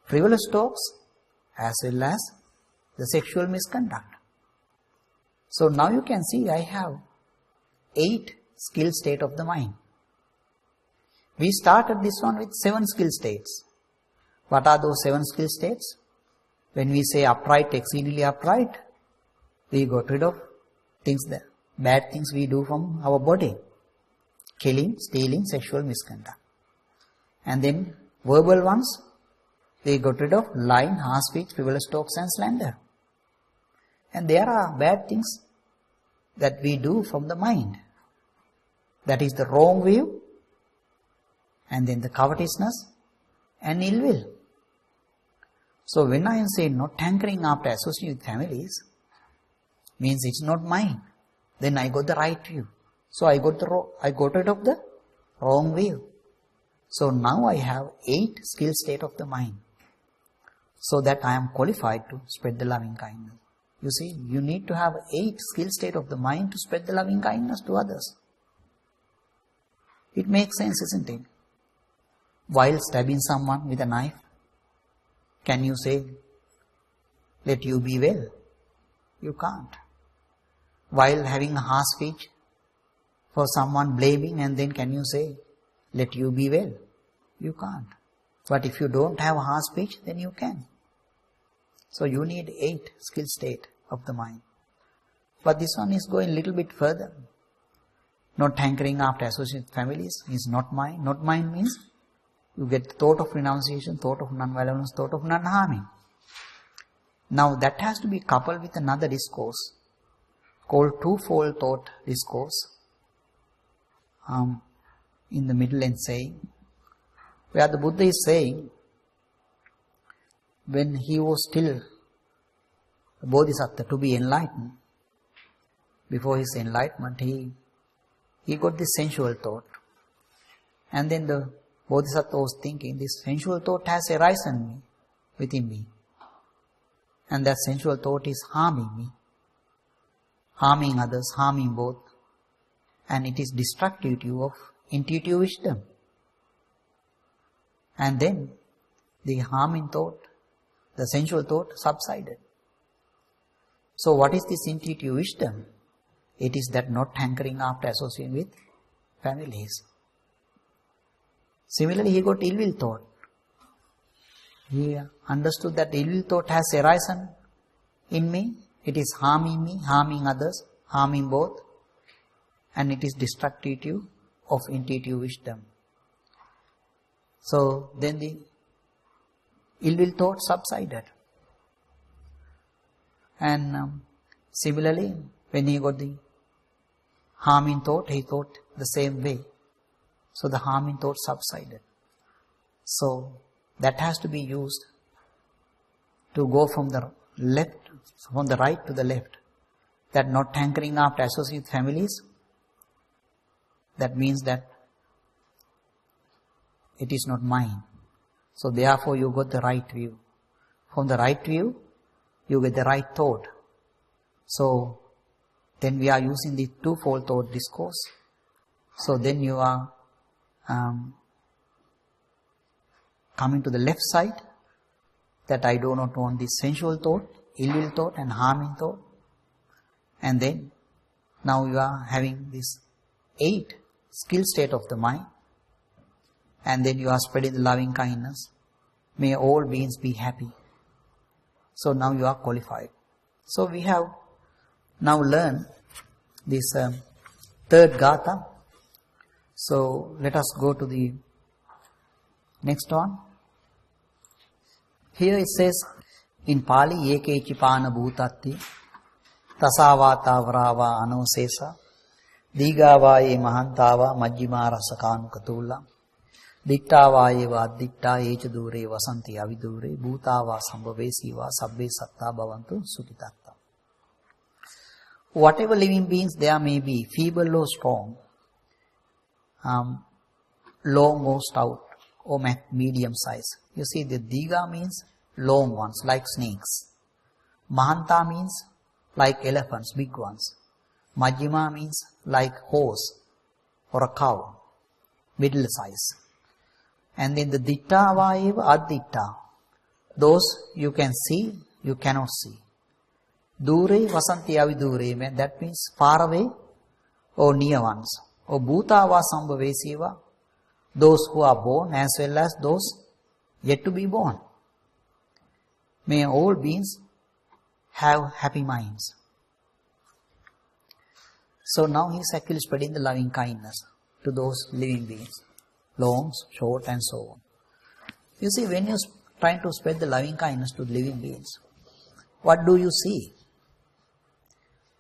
Speaker 1: frivolous talks as well as the sexual misconduct. So now you can see I have 8 skill state of the mind. We started this one with 7 skill states. What are those 7 skill states? When we say upright, exceedingly upright, we got rid of things, that bad things we do from our body. Killing, stealing, sexual misconduct. And then verbal ones, we got rid of lying, harsh speech, frivolous talks and slander. And there are bad things that we do from the mind. That is the wrong view, and then the covetousness and ill will. So when I am saying not hankering after associating with families, means it's not mine. Then I got the right view. So I got rid of the wrong view. So now I have 8 skill state of the mind, so that I am qualified to spread the loving kindness. You see, you need to have 8 skill state of the mind to spread the loving kindness to others. It makes sense, isn't it? While stabbing someone with a knife, can you say, let you be well? You can't. While having a harsh speech for someone blaming, and then can you say, let you be well? You can't. But if you don't have a harsh speech, then you can. So you need 8 skill state of the mind. But this one is going a little bit further. Not hankering after associated families is not mine. Not mine means you get thought of renunciation, thought of non-violence, thought of non-harming. Now that has to be coupled with another discourse called twofold thought discourse. In the middle and saying, where the Buddha is saying, when he was still a Bodhisattva to be enlightened, before his enlightenment, he got this sensual thought. And then the Bodhisattva was thinking, this sensual thought has arisen within me. And that sensual thought is harming me, harming others, harming both. And it is destructive of intuitive wisdom. And then the harming thought, the sensual thought subsided. So what is this intuitive wisdom? It is that not hankering after associating with families. Similarly, he got ill will thought. He understood that ill will thought has arisen in me. It is harming me, harming others, harming both. And it is destructive of intuitive wisdom. So then the ill will thought subsided. And similarly, when he got the harming thought, he thought the same way. So the harming thought subsided. So that has to be used to go from the left, from the right to the left. That not hankering after associated families, that means that it is not mine. So therefore you got the right view. From the right view, you get the right thought. So then we are using the twofold thought discourse. So then you are coming to the left side, that I do not want this sensual thought, ill will thought and harming thought. And then now you are having this 8 skill state of the mind. And then you are spreading the loving kindness. May all beings be happy. So now you are qualified. So we have now learned this third Gatha. So let us go to the next one. Here it says in Pali, Eke Chipana Bhutatti, Tasavata Vrava Anosesa, Digavaye Mahantava, Majjima Rasakanu Katula, Diktavaye Vaddikta, Echadure Vasanti Avidure, Bhutava Sambhavesiva, Sabbe Satta Bhavantu Sukitatta. Whatever living beings there may be, feeble or strong, long or stout, or medium size. You see, the Diga means long ones, like snakes. Mahanta means like elephants, big ones. Majjhima means like horse or a cow, middle size. And then the ditta vaiva additta, those you can see, you cannot see. Dure vasanti avidure, that means far away or near ones. Or bhutava sambhavesiva, those who are born as well as those yet to be born. May all beings have happy minds. So now he is actually spreading the loving kindness to those living beings. Long, short and so on. You see, when you are trying to spread the loving kindness to living beings, what do you see?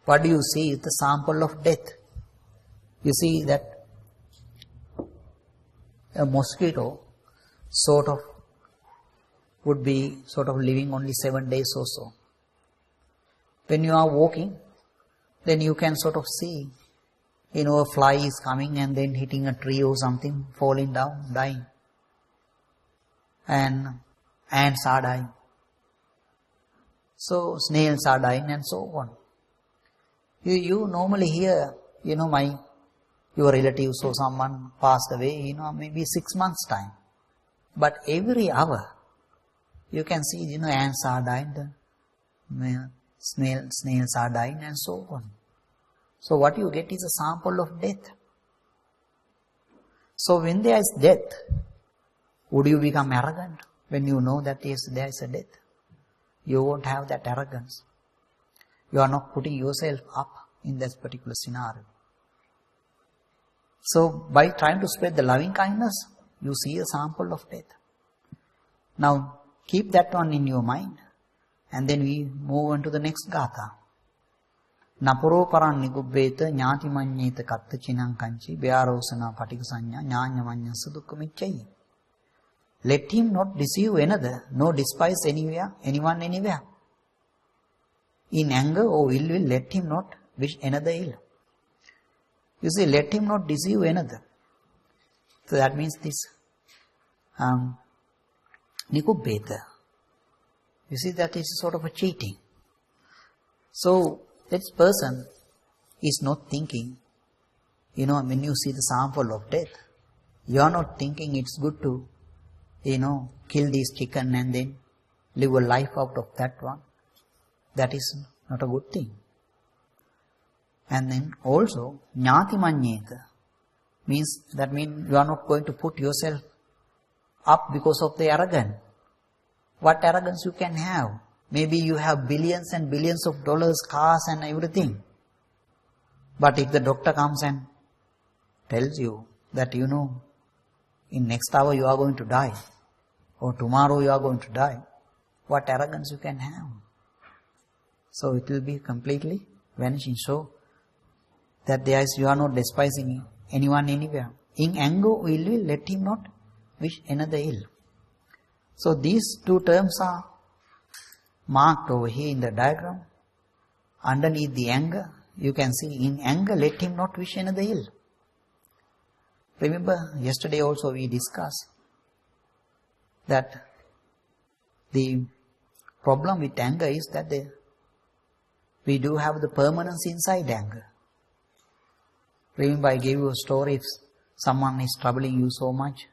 Speaker 1: What do you see is the sample of death. You see that a mosquito would be living only 7 days or so. When you are walking, then you can see, a fly is coming and then hitting a tree or something, falling down, dying. And ants are dying. So snails are dying and so on. You normally hear, your relatives or someone passed away, maybe 6 months time. But every hour, you can see, ants are dying, snails are dying and so on. So what you get is a sample of death. So when there is death, would you become arrogant when you know that yes, there is a death? You won't have that arrogance. You are not putting yourself up in that particular scenario. So by trying to spread the loving kindness, you see a sample of death. Now keep that one in your mind, and then we move on to the next gatha. Napuro paran nigubbeta ñāti maññeta katta chinang kanchi bearosana patika sanya ñāña maññasa dukkha miccayi. Let him not deceive another, nor despise anyone anywhere. In anger or ill will, let him not wish another ill. You see, let him not deceive another. So that means this nikubbeta. You see, that is sort of a cheating. So this person is not thinking, when you see the sample of death, you are not thinking it's good to, kill this chicken and then live a life out of that one. That is not a good thing. And then also, ñāti maññeta means you are not going to put yourself up because of the arrogance. What arrogance you can have? Maybe you have billions and billions of dollars, cars and everything. But if the doctor comes and tells you that, in next hour you are going to die, or tomorrow you are going to die, what arrogance you can have? So it will be completely vanishing. So that you are not despising anyone anywhere. In anger or ill will, let him not wish another ill. So these two terms are marked over here in the diagram. Underneath the anger, you can see in anger, let him not wish another ill. Remember, yesterday also we discussed that the problem with anger is that we do have the permanence inside anger. Remember, I gave you a story. If someone is troubling you so much,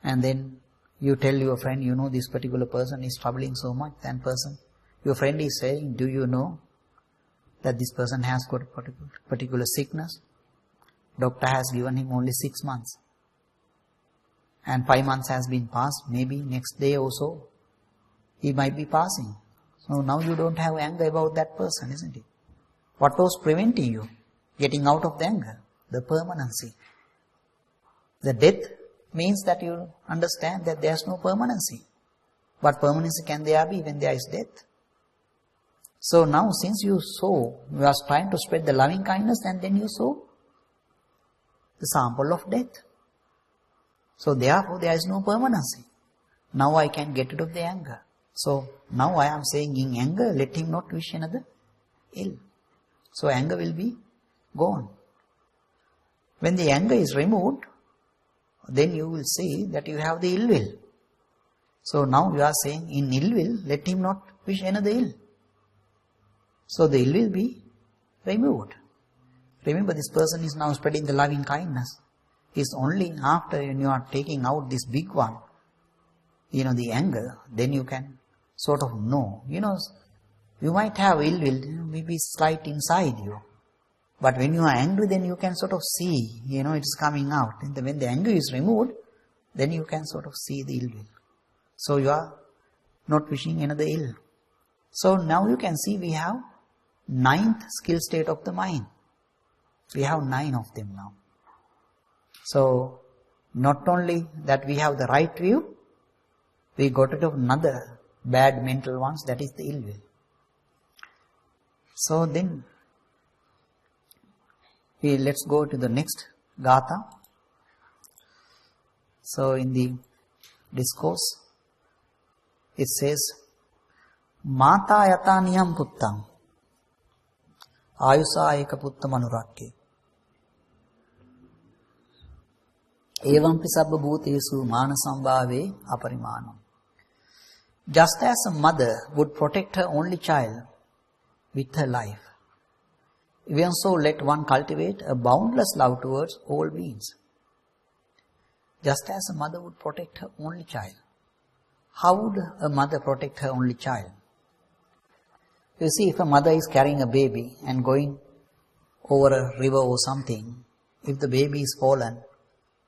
Speaker 1: and then you tell your friend, this particular person is troubling so much, then your friend is saying, do you know that this person has got a particular sickness? Doctor has given him only 6 months. And 5 months has been passed, maybe next day or so, he might be passing. So now you don't have anger about that person, isn't it? What was preventing you getting out of the anger? The permanency. The death means that you understand that there is no permanency. What permanency can there be when there is death? So now since you are trying to spread the loving kindness, and then you saw the sample of death. So therefore there is no permanency. Now I can get rid of the anger. So now I am saying in anger, let him not wish another ill. So anger will be gone. When the anger is removed, then you will see that you have the ill will. So now you are saying in ill will, let him not wish another ill. So the ill will be removed. Remember, this person is now spreading the loving kindness. It's only after when you are taking out this big one, the anger, then you can sort of know. You might have ill will, maybe slight inside you. But when you are angry, then you can sort of see, it is coming out. And when the anger is removed, then you can sort of see the ill will. So you are not wishing another ill. So now you can see we have 9th skill state of the mind. We have 9 of them now. So not only that we have the right view, we got rid of another bad mental ones, that is the ill will. So then, let's go to the next Gatha. So in the discourse, it says, Mata yata niyam puttam, ayusa eka puttam anurakke. Evampi sabba bhutesu manasambhave aparimanam. Just as a mother would protect her only child with her life, even so let one cultivate a boundless love towards all beings. Just as a mother would protect her only child. How would a mother protect her only child? You see, if a mother is carrying a baby and going over a river or something, if the baby is fallen,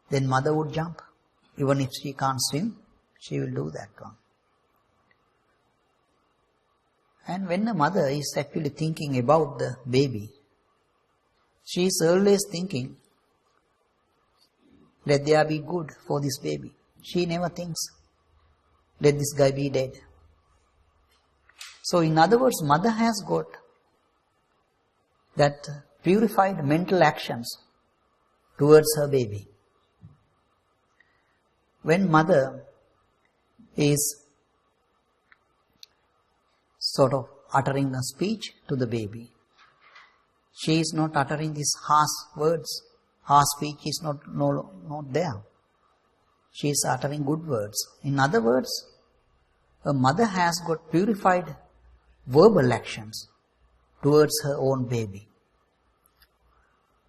Speaker 1: then mother would jump. Even if she can't swim, she will do that one. And when a mother is actually thinking about the baby, she is always thinking, let there be good for this baby. She never thinks, let this guy be dead. So in other words, mother has got that purified mental actions towards her baby. When mother is sort of uttering a speech to the baby, she is not uttering these harsh words. Harsh speech is not there. She is uttering good words. In other words, a mother has got purified verbal actions towards her own baby.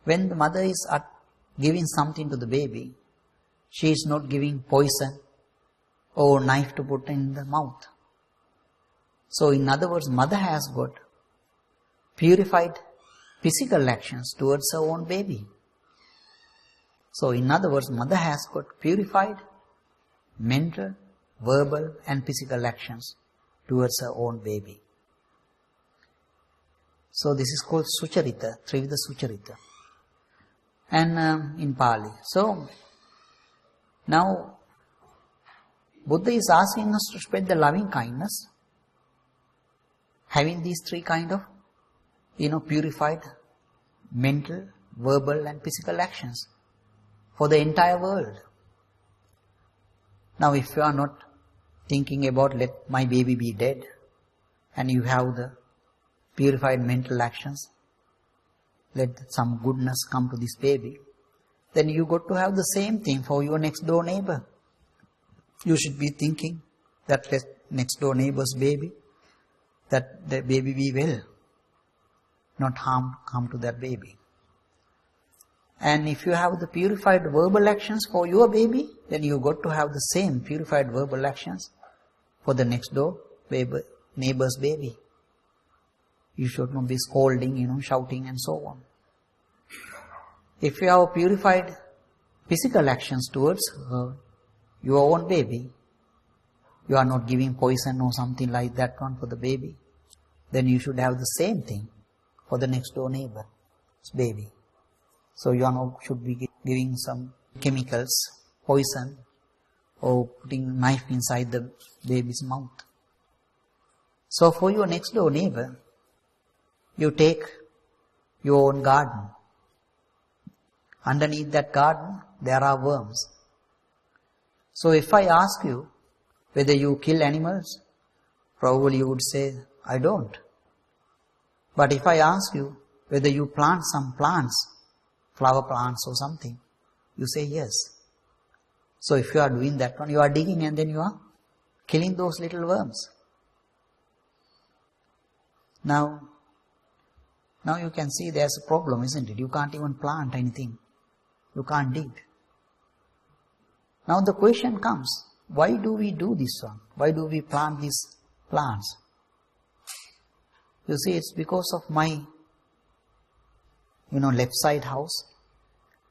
Speaker 1: When the mother is giving something to the baby, she is not giving poison or knife to put in the mouth. So in other words, mother has got purified physical actions towards her own baby. So in other words, mother has got purified mental, verbal and physical actions towards her own baby. So this is called Sucharita, Trivida Sucharita. And in Pali. So now Buddha is asking us to spread the loving kindness, having these 3 kind of, purified mental, verbal and physical actions for the entire world. Now if you are not thinking about let my baby be dead, and you have the purified mental actions, let some goodness come to this baby, then you got to have the same thing for your next door neighbor. You should be thinking that let next door neighbor's baby, that the baby be well, not harm come to that baby. And if you have the purified verbal actions for your baby, then you got to have the same purified verbal actions for the next door neighbor's baby. You should not be scolding, shouting and so on. If you have purified physical actions towards your own baby, you are not giving poison or something like that one for the baby, then you should have the same thing for the next door neighbor's baby. So you are not should be giving some chemicals, poison, or putting knife inside the baby's mouth. So for your next door neighbor, you take your own garden. Underneath that garden, there are worms. So if I ask you whether you kill animals, probably you would say, I don't. But if I ask you whether you plant some plants, flower plants or something, you say yes. So if you are doing that one, you are digging and then you are killing those little worms. Now, Now you can see there's a problem, isn't it? You can't even plant anything. You can't dig. Now the question comes, why do we do this one? Why do we plant these plants? You see, it's because of my, left side house.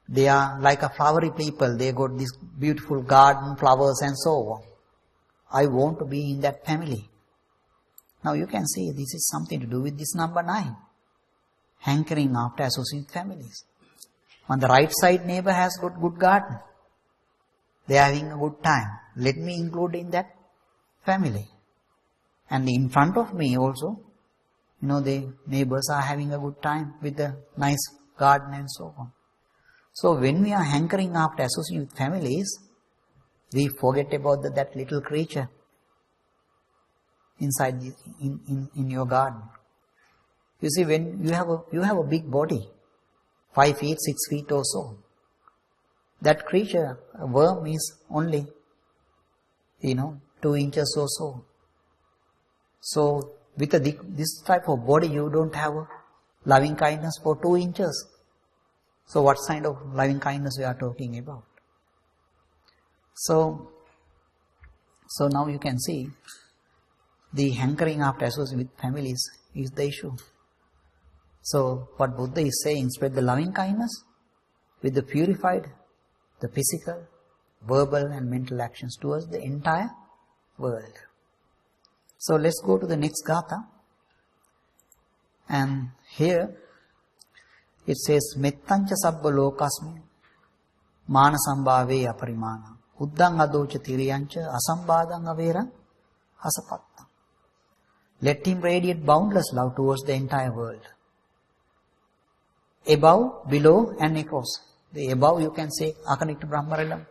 Speaker 1: They are like a flowery people. They got this beautiful garden, flowers and so on. I want to be in that family. Now you can see this is something to do with this number 9. Hankering after associating families. On the right side, neighbor has got good garden. They are having a good time. Let me include in that family. And in front of me also, the neighbors are having a good time with the nice garden and so on. So when we are hankering after associating with families, we forget about that little creature inside in your garden. You see, when you have a big body, 5 feet, 6 feet or so, that creature, a worm, is only 2 inches or so. So with this type of body, you don't have a loving kindness for 2 inches. So what kind of loving kindness we are talking about? So now you can see the hankering after associating with families is the issue. So what Buddha is saying, spread the loving kindness with the purified, the physical, verbal and mental actions towards the entire world. So let's go to the next gatha. And here it says, Mettancha sabba lokasmi mana sambhave aparimana uddang adocha tiriyancha asambhadang avera hasapatta. Let him radiate boundless love towards the entire world. Above, below and across. The above you can say Akanicca Brahmarelam.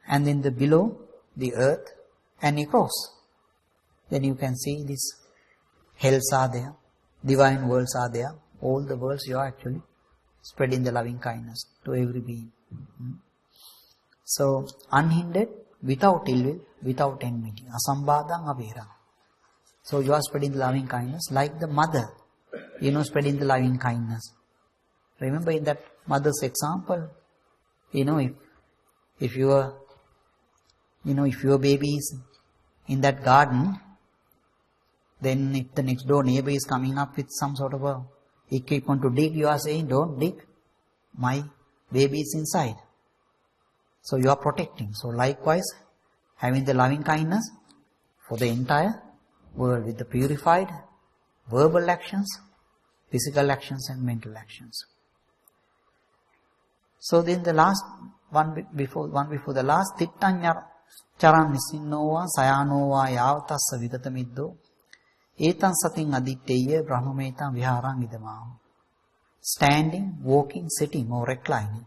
Speaker 1: And then the below, the earth and across. Then you can see these hells are there, divine worlds are there. All the worlds you are actually spreading the loving kindness to every being. So, unhindered, without ill will, without enmity. Asambhadang avera. So you are spreading the loving kindness like the mother, spreading the loving kindness. Remember in that mother's example, if your baby is in that garden, then if the next door neighbor is coming up with some sort of a equipment to dig, you are saying, don't dig, my baby is inside. So you are protecting. So likewise, having the loving kindness for the entire world with the purified verbal actions, physical actions and mental actions. So then the last one before the last, Tittanya charan nisinnowa sayanova yavatassa vigatamiddo etan satin aditteya brahmametam viharam idamahu. Standing, walking, sitting or reclining,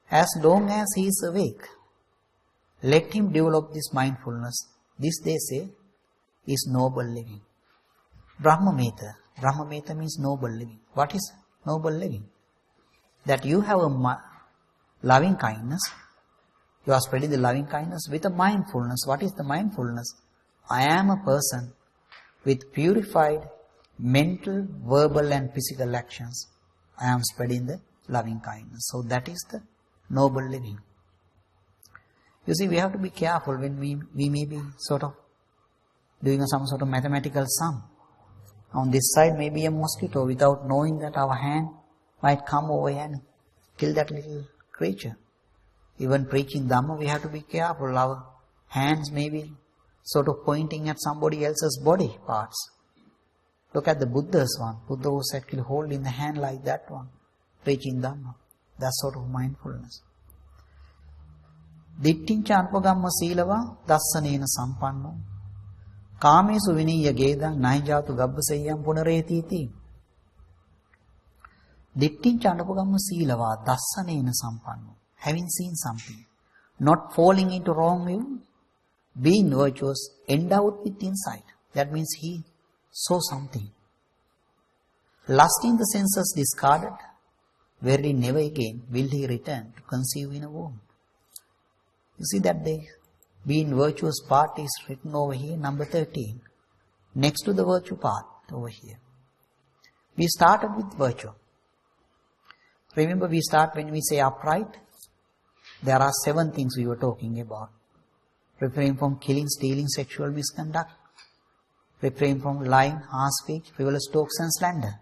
Speaker 1: as long as he is awake, let him develop this mindfulness. This they say is noble living. Brahmameta. Brahmameta means noble living. What is noble living? That you have a loving kindness. You are spreading the loving kindness with a mindfulness. What is the mindfulness? I am a person with purified mental, verbal and physical actions. I am spreading the loving kindness. So that is the noble living. You see, we have to be careful when we may be sort of doing some sort of mathematical sum. On this side may be a mosquito, without knowing that our hand might come over and kill that little creature. Even preaching Dhamma, we have to be careful. Our hands may be sort of pointing at somebody else's body parts. Look at the Buddha's one. Buddha was actually holding the hand like that one, preaching Dhamma. That sort of mindfulness. Dittincha anpagamma silava dassanena sampanno kamesu viniya gedang nahijatu gabbaseyam punareti. Dittincha anpagamma silava dassanena sampanno. Having seen something, not falling into wrong view, being virtuous, endowed with insight. That means he saw something. Lust in the senses discarded, verily never again will he return to conceive in a womb. You see that the being virtuous part is written over here, number 13, next to the virtue part over here. We started with virtue. Remember, we start when we say upright. There are 7 things we were talking about. Refrain from killing, stealing, sexual misconduct. Refrain from lying, harsh speech, frivolous talks and slander.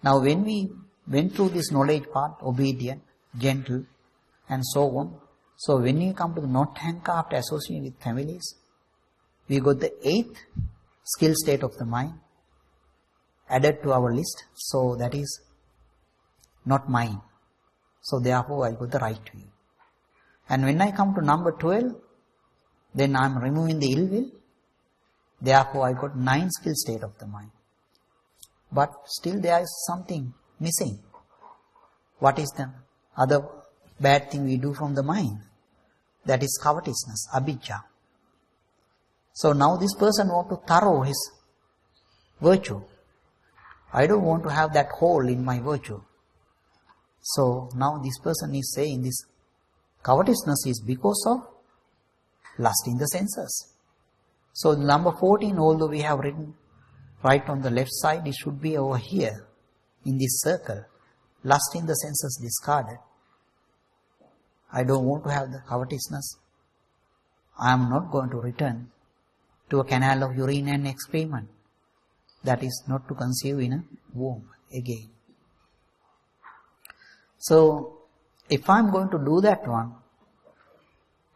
Speaker 1: Now when we went through this knowledge part, obedient, gentle and so on. So when we come to the not handcuffed association with families, we got the 8th skill state of the mind added to our list. So that is not mine. So therefore I got the right view. And when I come to number 12, then I am removing the ill will. Therefore I got 9 skill state of the mind. But still there is something missing. What is the other bad thing we do from the mind? That is covetousness, abhijja. So now this person wants to thorough his virtue. I don't want to have that hole in my virtue. So now this person is saying this covetousness is because of lust in the senses. So number 14, although we have written right on the left side, it should be over here in this circle. Lust in the senses discarded. I don't want to have the covetousness. I am not going to return to a canal of urine and excrement. That is not to conceive in a womb again. So, if I am going to do that one,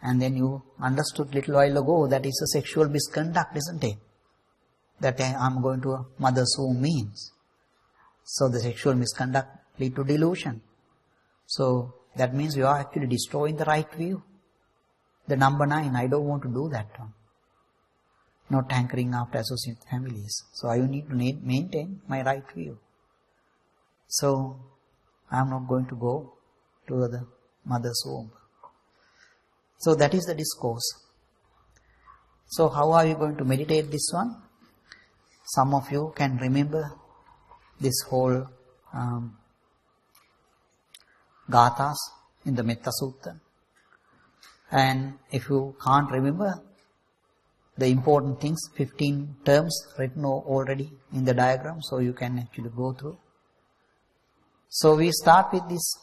Speaker 1: and then you understood little while ago that is a sexual misconduct, isn't it? That I am going to a mother's womb means. So the sexual misconduct lead to delusion. So that means you are actually destroying the right view. The number 9, I don't want to do that one. Not hankering after associate families. So I need to maintain my right view. So I am not going to go to the mother's womb. So that is the discourse. So how are you going to meditate this one? Some of you can remember this whole gathas in the Metta Sutta. And if you can't remember the important things, 15 terms written already in the diagram, so you can actually go through. So we start with this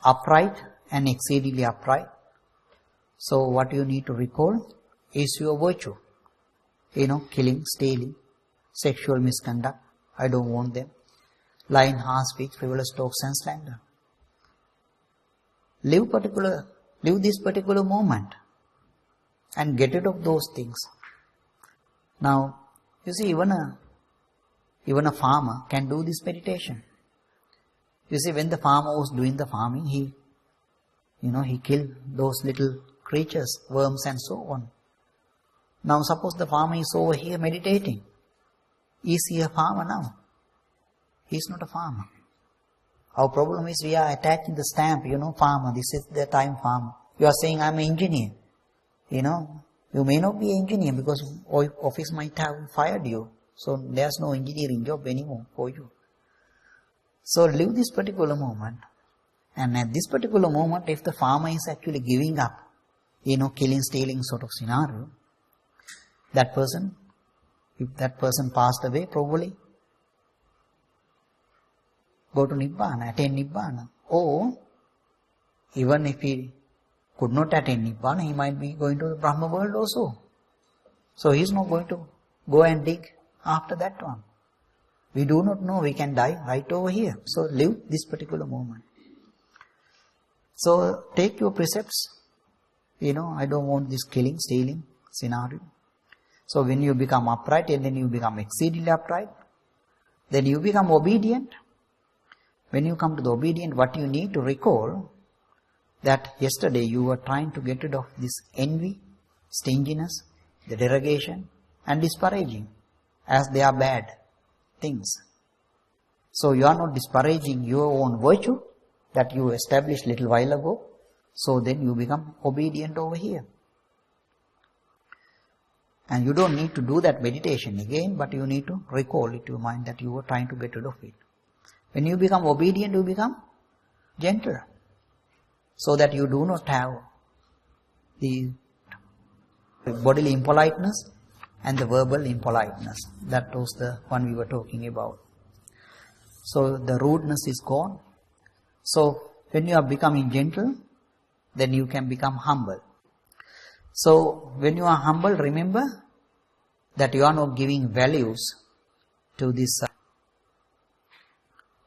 Speaker 1: upright and exceedingly upright. So what you need to recall is your virtue. Killing, stealing, sexual misconduct, I don't want them. Lying, harsh speech, frivolous talks and slander. Live this particular moment and get rid of those things. Now, you see, even a farmer can do this meditation. You see, when the farmer was doing the farming, he killed those little creatures, worms and so on. Now suppose the farmer is over here meditating. Is he a farmer now? He is not a farmer. Our problem is we are attaching the stamp, farmer, this is the time farmer. You are saying I am an engineer. You may not be an engineer because office might have fired you. So there's no engineering job anymore for you. So live this particular moment. And at this particular moment, if the farmer is actually giving up, killing, stealing sort of scenario, if that person passed away, probably go to Nibbana, attain Nibbana. Or even if he could not attain Nibbana, he might be going to the Brahma world also. So he is not going to go and dig after that one. We do not know, we can die right over here. So live this particular moment. So take your precepts. I don't want this killing, stealing scenario. So when you become upright and then you become exceedingly upright, then you become obedient. When you come to the obedient, what you need to recall that yesterday you were trying to get rid of this envy, stinginess, the derogation and disparaging as they are bad things. So you are not disparaging your own virtue that you established little while ago. So then you become obedient over here. And you don't need to do that meditation again, but you need to recall it to your mind that you were trying to get rid of it. When you become obedient, you become gentle. So that you do not have the bodily impoliteness and the verbal impoliteness. That was the one we were talking about. So the rudeness is gone. So when you are becoming gentle, then you can become humble. So when you are humble, remember that you are not giving values to this,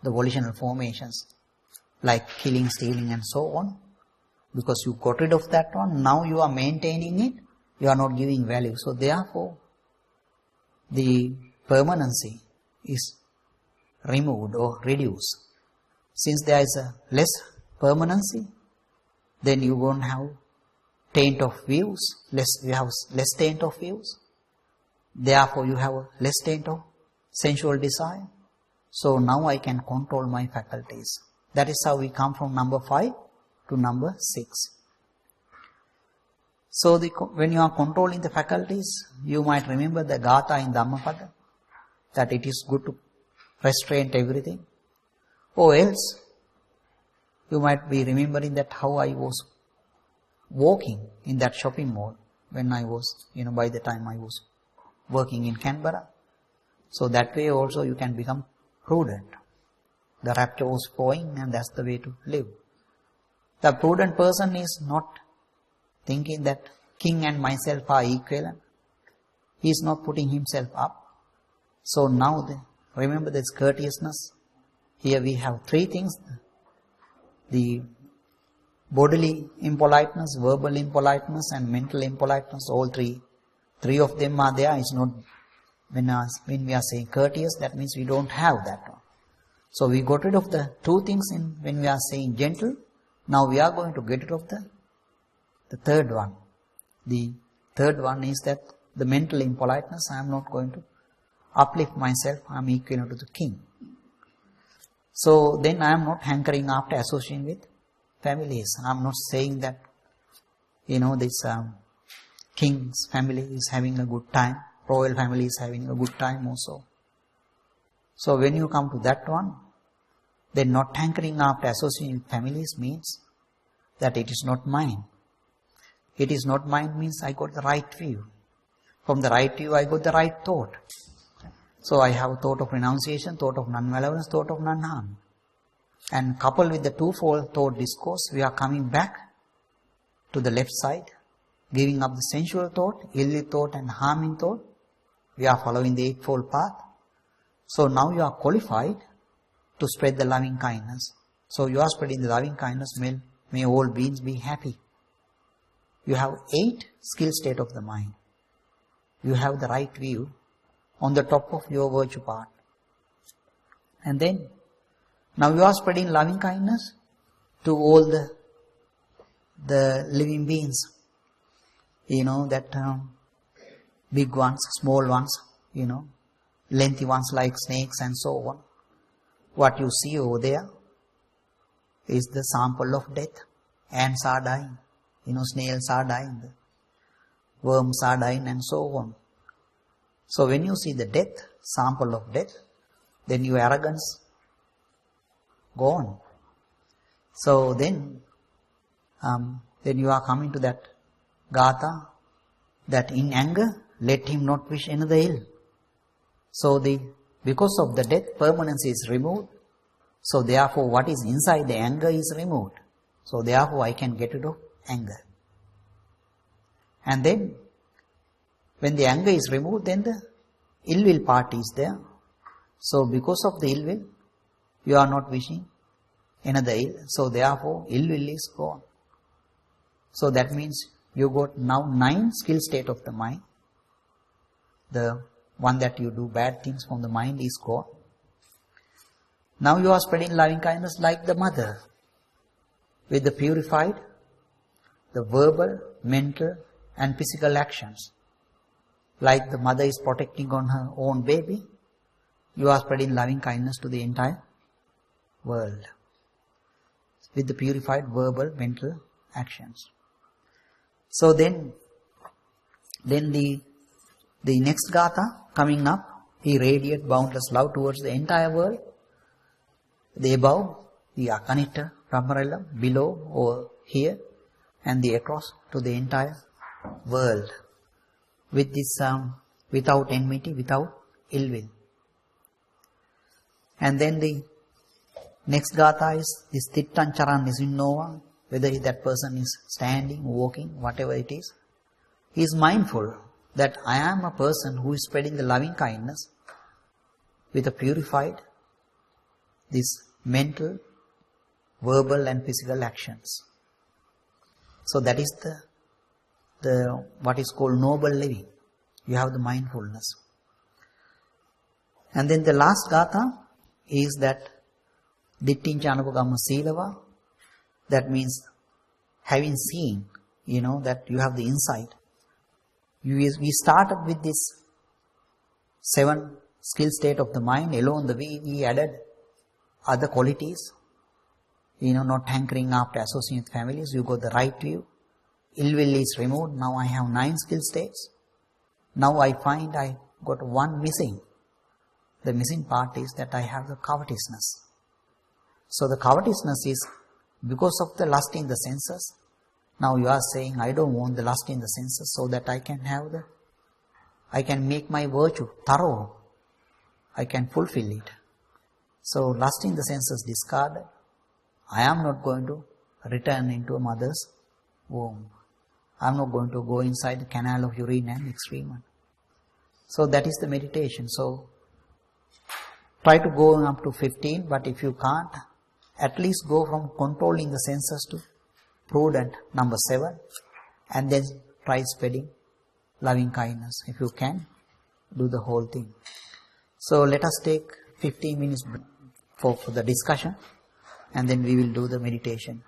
Speaker 1: the volitional formations like killing, stealing and so on. Because you got rid of that one, now you are maintaining it, you are not giving value. So therefore, the permanency is removed or reduced. Since there is a less permanency, then you won't have taint of views, you have less taint of views. Therefore, you have less taint of sensual desire. So now I can control my faculties. That is how we come from number 5 to number 6. So when you are controlling the faculties, you might remember the Gatha in Dhammapada, that it is good to restrain everything. Or else, you might be remembering that how I was walking in that shopping mall when I was, by the time I was working in Canberra. So that way also you can become prudent. The rapture was flowing and that's the way to live. The prudent person is not thinking that king and myself are equivalent. He is not putting himself up. So now remember this courteousness. Here we have 3 things. The bodily impoliteness, verbal impoliteness and mental impoliteness, all 3. 3 of them are there. It's not, when we are saying courteous, that means we don't have that one. So we got rid of the 2 things when we are saying gentle. Now we are going to get rid of the third one. The third one is that the mental impoliteness, I am not going to uplift myself, I am equivalent to the king. So then I am not hankering after associating with families. I am not saying that, this king's family is having a good time, royal family is having a good time also. So when you come to that one, then not hankering after associating with families means that it is not mine. It is not mine means I got the right view. From the right view I got the right thought. So I have thought of renunciation, thought of non-malevolence, thought of non-harm. And coupled with the twofold thought discourse, we are coming back to the left side, giving up the sensual thought, ill thought and harming thought. We are following the eightfold path. So now you are qualified to spread the loving kindness. So you are spreading the loving kindness, may all beings be happy. You have 8 skill state of the mind. You have the right view on the top of your virtue part. And then, now you are spreading loving kindness to all the living beings. That big ones, small ones, lengthy ones like snakes and so on. What you see over there is the sample of death. Ants are dying, snails are dying, worms are dying and so on. So when you see the death, sample of death, then your arrogance gone. So then you are coming to that Gatha, that in anger, let him not wish another ill. So because of the death, permanence is removed. So therefore what is inside the anger is removed. So therefore I can get rid of anger. And then when the anger is removed, then the ill will part is there. So because of the ill will, you are not wishing another ill. So therefore ill will is gone. So that means you got now 9 skill state of the mind. The one that you do bad things from the mind is gone. Now you are spreading loving kindness like the mother, with the purified, the verbal, mental and physical actions. Like the mother is protecting on her own baby, you are spreading loving kindness to the entire world with the purified verbal, mental actions. So then the next Gatha coming up, he radiates boundless love towards the entire world. The above, the Akanita, Brahmarelam, below or here, and the across to the entire world. With this, without enmity, without ill will. And then the next gatha is this Tittan Charan Nisinnova, whether that person is standing, walking, whatever it is. He is mindful that I am a person who is spreading the loving kindness with a purified, this mental, verbal and physical actions. So that is the what is called noble living. You have the mindfulness. And then the last gatha is that Dittincha Anupagama Silava. That means having seen, that you have the insight. We started with this 7 skill state of the mind. Along the way, we added other qualities. Not hankering after associating with families. You got the right view. Ill will is removed. Now I have 9 skill states. Now I find I got one missing. The missing part is that I have the covetousness. So the covetousness is because of the lust in the senses. Now you are saying, I don't want the lust in the senses so that I can make my virtue thorough. I can fulfill it. So lust in the senses discarded. I am not going to return into a mother's womb. I am not going to go inside the canal of urine and excrement. So that is the meditation. So try to go up to 15, but if you can't, at least go from controlling the senses to prudent, number 7, and then try spreading loving kindness. If you can, do the whole thing. So let us take 15 minutes for the discussion, and then we will do the meditation.